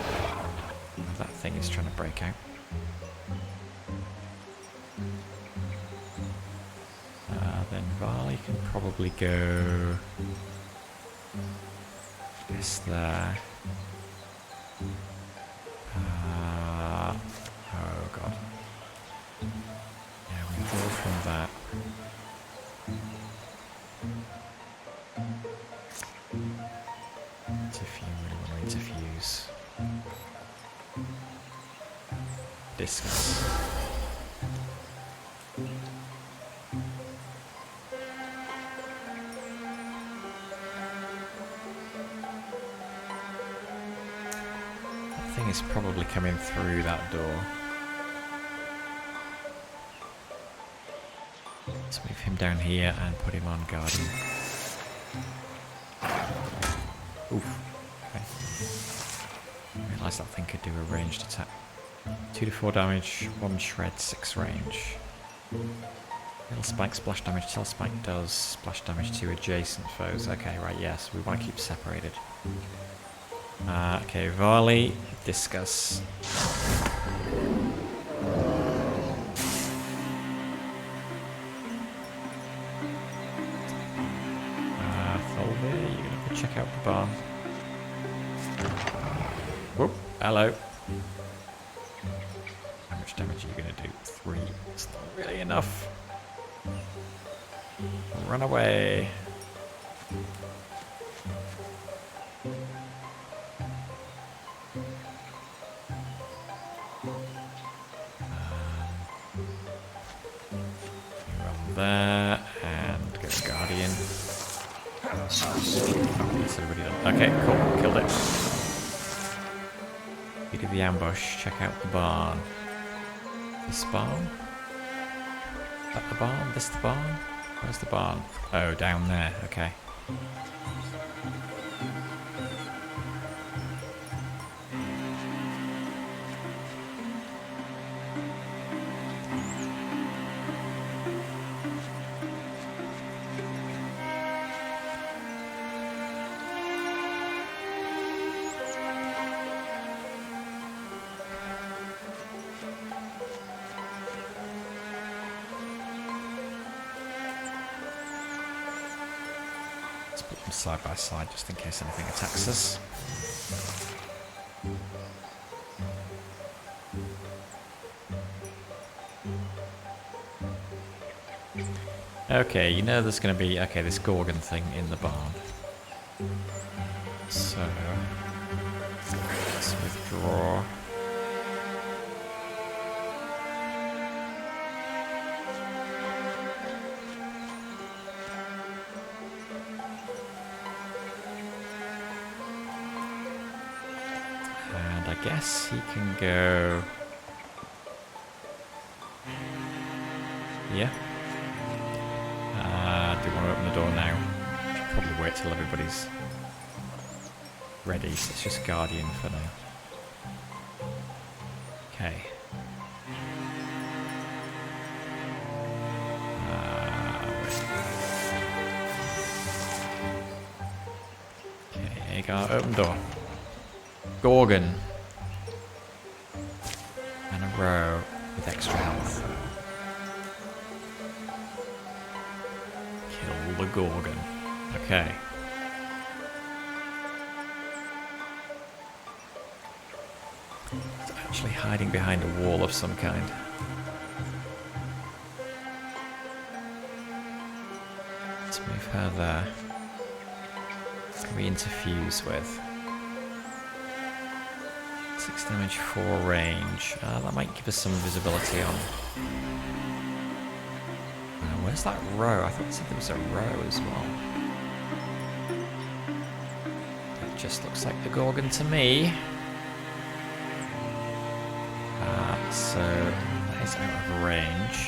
A: That thing is trying to break out. Then Varley can probably go... I guess there. Oh god. Yeah, we go from that. Interfuse. Discuss. That thing is probably coming through that door. Let's move him down here and put him on Guardian. Oof. Okay. I realised that thing could do a ranged attack. 2 to 4 damage, 1 shred, 6 range. Little spike, splash damage. Tail spike does splash damage to adjacent foes. Okay, right, yes, we want to keep separated. Okay, Varley, discuss. Tholvir, you're gonna have to check out the barn. Whoop, hello. How much damage are you going to do? 3. It's not really enough. Run away. Run there and go Guardian. That's everybody done. Okay, cool. Killed it. You did the ambush. Check out the barn. This barn? Is that the barn? This the barn? Where's the barn? Oh, down there. Okay. Put them side by side just in case anything attacks us. Okay, you know there's going to be, this Gorgon thing in the barn. So, let's withdraw. I guess he can go... Yeah. Do you want to open the door now? Should probably wait till everybody's ready. So it's just Guardian for now. Okay. Okay, Agar, open door. Gorgon. And a row with extra health. Kill the Gorgon. Okay. It's actually hiding behind a wall of some kind. Let's move her there. What can we interfuse with? 6 damage, 4 range. That might give us some visibility on. Where's that row? I thought it said there was a row as well. That just looks like the Gorgon to me. So that is out of range.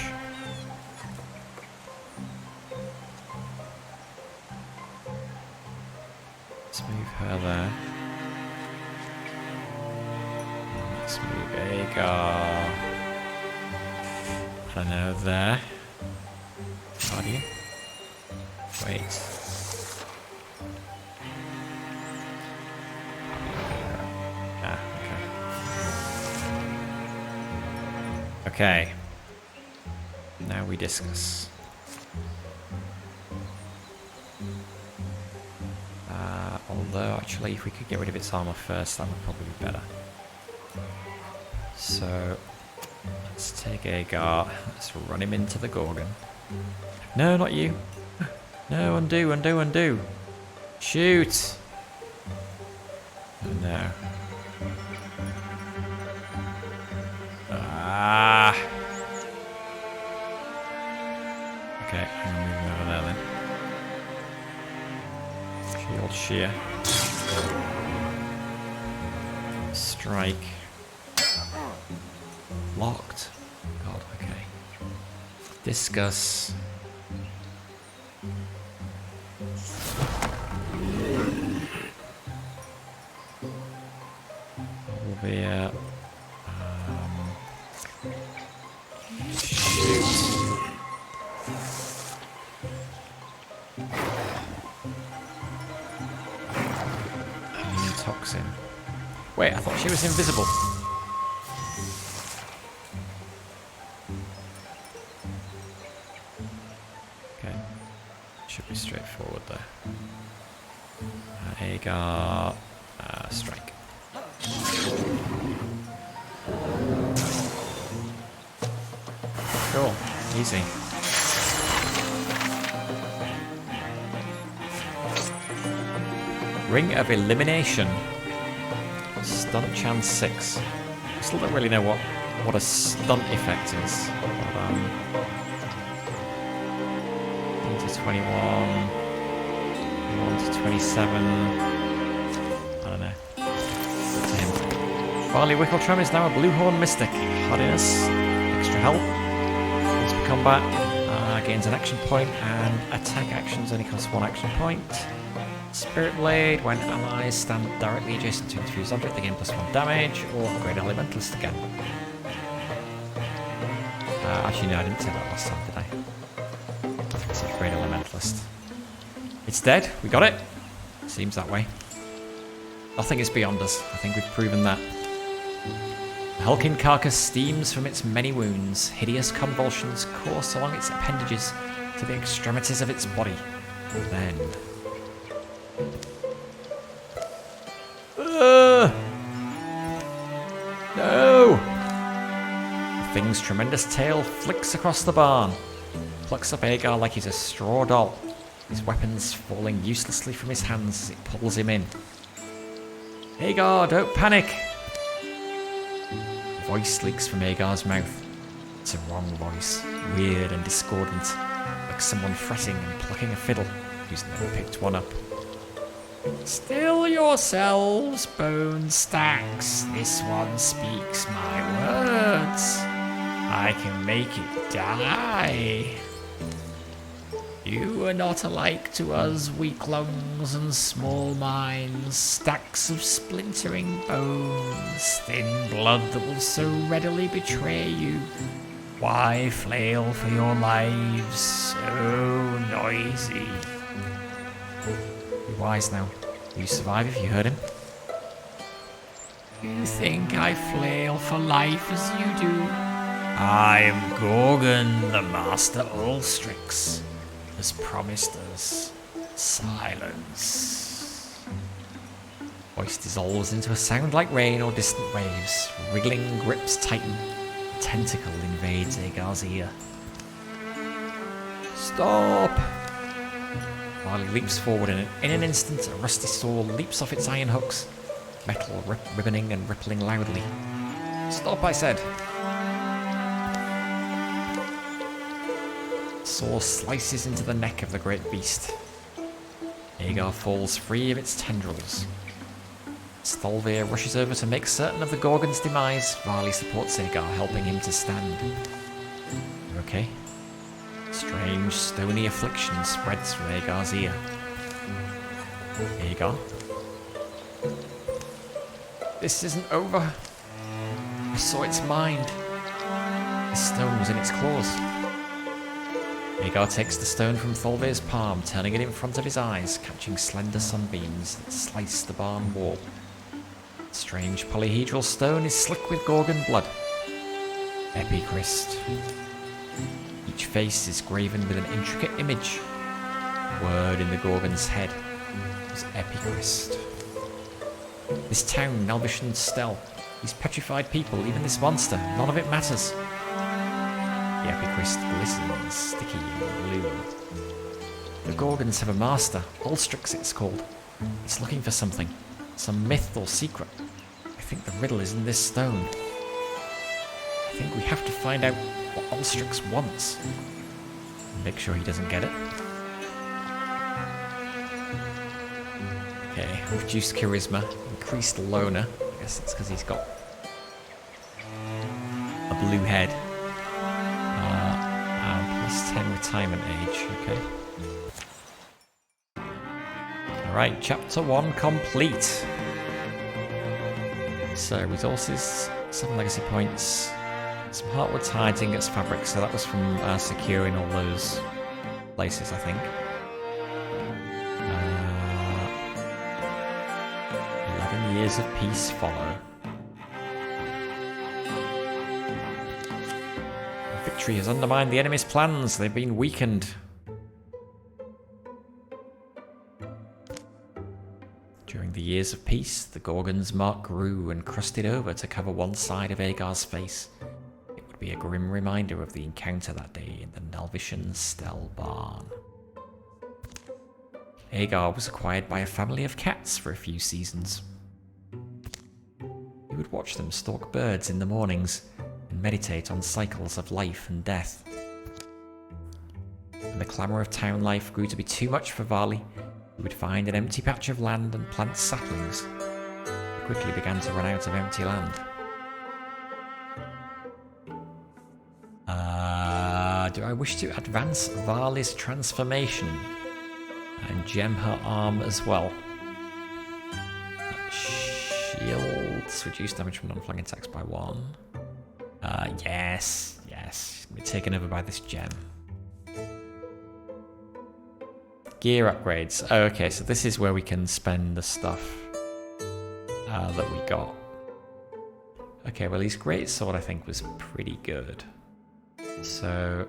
A: Let's move her there. Let's move Agar. I don't know, there. Are you? Wait. Ah, okay. Okay. Now we discuss. Although, actually, if we could get rid of its armor first, that would probably be better. So, let's take Agar. Let's run him into the Gorgon. No, not you. No, undo, undo, undo. Shoot! Oh, no. Ah! Okay, I'm gonna move him over there then. Shield shear. Strike. Locked. God, okay. Discuss. Olivia. Shoot. Immune toxin. Wait, I thought she was invisible. Okay. Should be straightforward there. Agar. Strike. Cool. Easy. Ring of Elimination. Stunt chance 6. I still don't really know what a stunt effect is. But, 1 to 21. 1 to 27. I don't know. To him. Finally, Wickletram is now a Bluehorn Mystic. Hardiness. Extra health. Once per combat. Gains an action point, and attack actions only cost 1 action point. Spirit Blade, when allies stand directly adjacent to an infused object, they gain +1 damage, or upgrade Elementalist again. Actually, no, I didn't say that last time, did I? I think I said upgrade Elementalist. It's dead, we got it. Seems that way. Nothing is beyond us, I think we've proven that. The hulking carcass steams from its many wounds. Hideous convulsions course along its appendages to the extremities of its body. Then... No! The thing's tremendous tail flicks across the barn, plucks up Agar like he's a straw doll, his weapons falling uselessly from his hands as it pulls him in. Agar, don't panic! A voice leaks from Agar's mouth. It's a wrong voice, weird and discordant, like someone fretting and plucking a fiddle who's never picked one up. Still yourselves, bone stacks. This one speaks my words. I can make it die. You are not alike to us, weak lungs and small minds, stacks of splintering bones, thin blood that will so readily betray you. Why flail for your lives, so noisy? Be wise now. Will you survive if you hurt him? You think I flail for life as you do? I am Gorgon, the Master Ulstryx, has promised us silence. Voice dissolves into a sound like rain or distant waves. Wriggling grips tighten. A tentacle invades Agar's ear. Stop! Varley leaps forward and in an instant a rusty sword leaps off its iron hooks. Metal ribboning and rippling loudly. Stop, I said! Saw slices into the neck of the great beast. Agar falls free of its tendrils. Stolvir rushes over to make certain of the Gorgon's demise. Varley supports Agar, helping him to stand. Okay. Strange, stony affliction spreads from Agar's ear. Agar? This isn't over. I saw its mind. The stone was in its claws. Agar takes the stone from Tholvir's palm, turning it in front of his eyes, catching slender sunbeams that slice the barn wall. The strange polyhedral stone is slick with Gorgon blood. Epicryst. Each face is graven with an intricate image. The word in the Gorgon's head was Epicryst. This town, Nelvishan Stell, these petrified people, even this monster, none of it matters. The Epicryst glistens, sticky and blue. The Gorgons have a master, Ulstryx it's called. It's looking for something, some myth or secret. I think the riddle is in this stone. I think we have to find out what Ulstryx wants. Make sure he doesn't get it. Okay, reduced charisma, increased loner. I guess that's because he's got a blue head. Plus 10 retirement age, okay. Alright, chapter 1 complete. So, resources, 7 legacy points, some heartwood hides, ingots, fabric, so that was from securing all those places, I think. 11 years of peace follow. Victory has undermined the enemy's plans. They've been weakened. During the years of peace, the Gorgon's mark grew and crusted over to cover one side of Agar's face. It would be a grim reminder of the encounter that day in the Nelvishan Stell barn. Agar was acquired by a family of cats for a few seasons. He would watch them stalk birds in the mornings and meditate on cycles of life and death. When the clamour of town life grew to be too much for Varley, he would find an empty patch of land and plant saplings. He quickly began to run out of empty land. Do I wish to advance Varley's transformation and gem her arm as well? Shields reduce damage from non-flanking attacks by 1. Yes. We're taken over by this gem. Gear upgrades. Oh, okay, so this is where we can spend the stuff that we got. Okay, well, his greatsword I think was pretty good. So,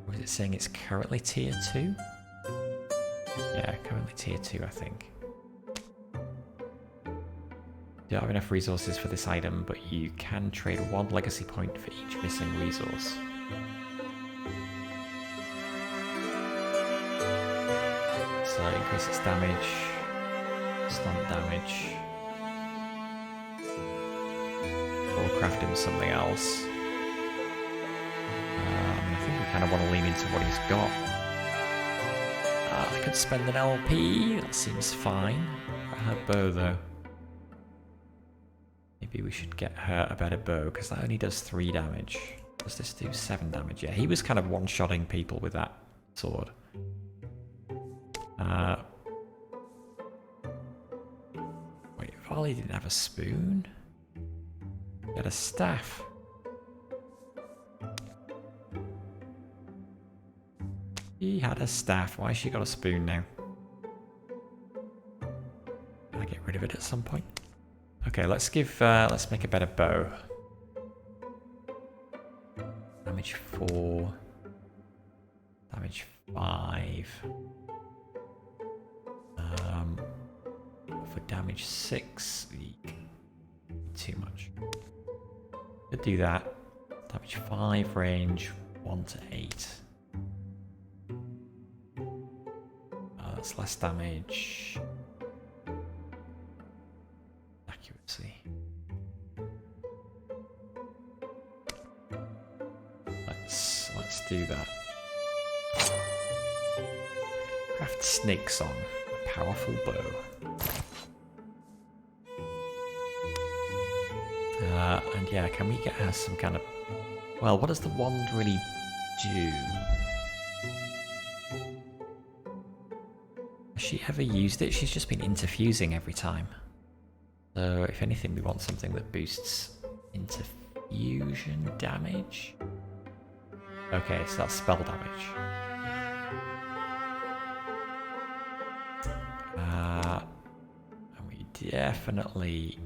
A: was it saying it's currently tier 2? Yeah, currently tier 2, I think. You don't have enough resources for this item, but you can trade 1 legacy point for each missing resource. So increase its damage, stun damage, or craft him something else. I think we kind of want to lean into what he's got. I could spend an LP, that seems fine. Her bow though. Maybe we should get her a better bow, because that only does 3 damage. Does this do 7 damage? Yeah, he was kind of one-shotting people with that sword. Wait, Varley didn't have a spoon? He had a staff. He had a staff. Why has she got a spoon now? I get rid of it at some point? Okay, let's make a better bow. Damage 4. Damage 5. For damage 6. Too much. Could do that. Damage 5, range 1 to 8. That's less damage. Accuracy. Let's do that. Craft Snake Song, a powerful bow. And yeah, can we get her some kind of... Well, what does the wand really do? Has she ever used it? She's just been interfusing every time. So, if anything, we want something that boosts interfusion damage. Okay, so that's spell damage. And we definitely...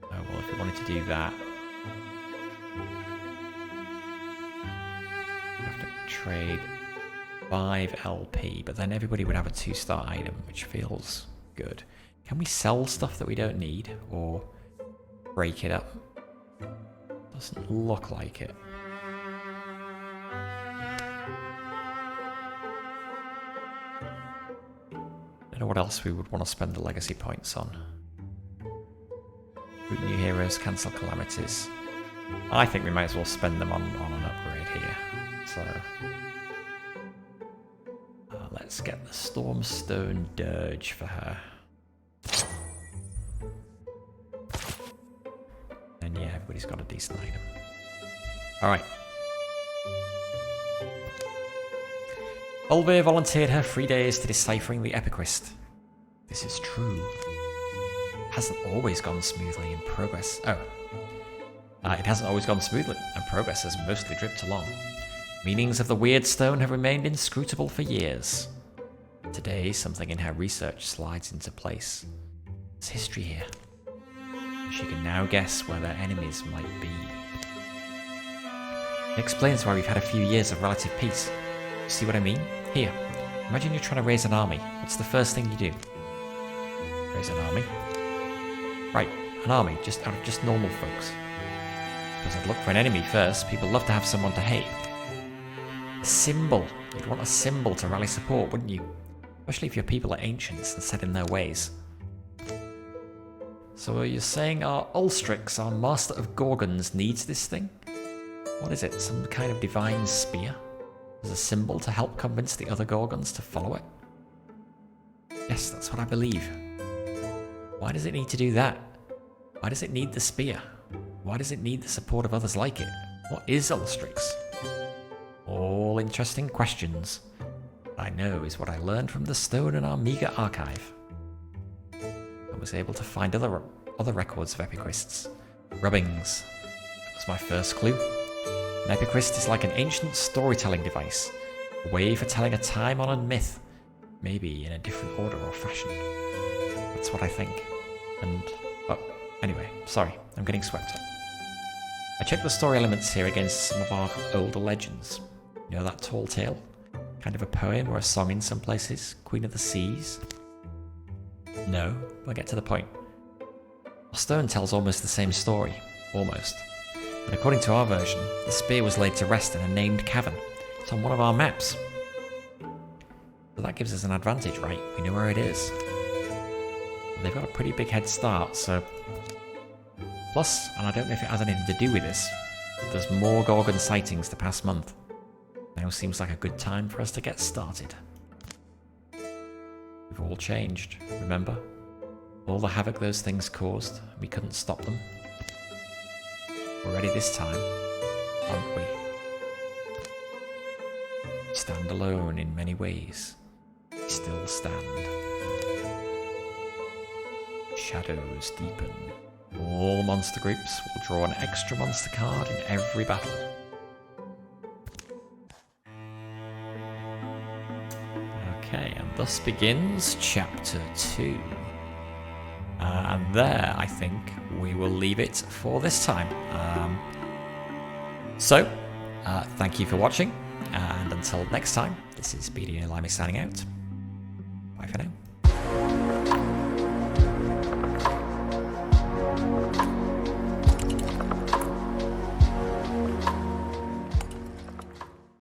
A: Oh, well, if we wanted to do that... we have to trade 5 LP, but then everybody would have a 2-star item, which feels good. Can we sell stuff that we don't need, or break it up? Doesn't look like it. Don't know what else we would want to spend the legacy points on. Root new heroes, cancel calamities. I think we might as well spend them on an upgrade here. So let's get the Stormstone Dirge for her. And yeah, everybody's got a decent item. Alright. Ulver volunteered her 3 days to deciphering the Epiquist. This is true. Hasn't always gone smoothly in progress. It hasn't always gone smoothly, and progress has mostly dripped along. Meanings of the weird stone have remained inscrutable for years. Today, something in her research slides into place. There's history here. She can now guess where their enemies might be. It explains why we've had a few years of relative peace. You see what I mean? Here, imagine you're trying to raise an army. What's the first thing you do? Raise an army? Right, an army, just out of just normal folks. Because I'd look for an enemy first. People love to have someone to hate. A symbol. You'd want a symbol to rally support, wouldn't you? Especially if your people are ancients and set in their ways. So you're saying our Ulstryx, our master of Gorgons, needs this thing? What is it, some kind of divine spear? As a symbol to help convince the other Gorgons to follow it? Yes, that's what I believe. Why does it need to do that? Why does it need the spear? Why does it need the support of others like it? What is Ulstryx? All interesting questions. What I know is what I learned from the stone in our meagre archive. I was able to find other records of epiquists. Rubbings. That was my first clue. An epiquist is like an ancient storytelling device. A way for telling a time-honored myth. Maybe in a different order or fashion. That's what I think. And, oh, anyway, sorry, I'm getting swept up. I checked the story elements here against some of our older legends. You know that tall tale? Kind of a poem or a song in some places? Queen of the Seas? No, I'll get to the point. Our stone tells almost the same story. Almost. And according to our version, the spear was laid to rest in a named cavern. It's on one of our maps. So that gives us an advantage, right? We know where it is. Well, they've got a pretty big head start, so... Plus, and I don't know if it has anything to do with this, but there's more Gorgon sightings the past month. Now seems like a good time for us to get started. We've all changed, remember? All the havoc those things caused, we couldn't stop them. We're ready this time, aren't we? Stand alone in many ways. We still stand. Shadows deepen. All monster groups will draw an extra monster card in every battle. Okay, and thus begins Chapter 2. And there, I think, we will leave it for this time. Thank you for watching, and until next time, this is BD Limy signing out. Bye for now.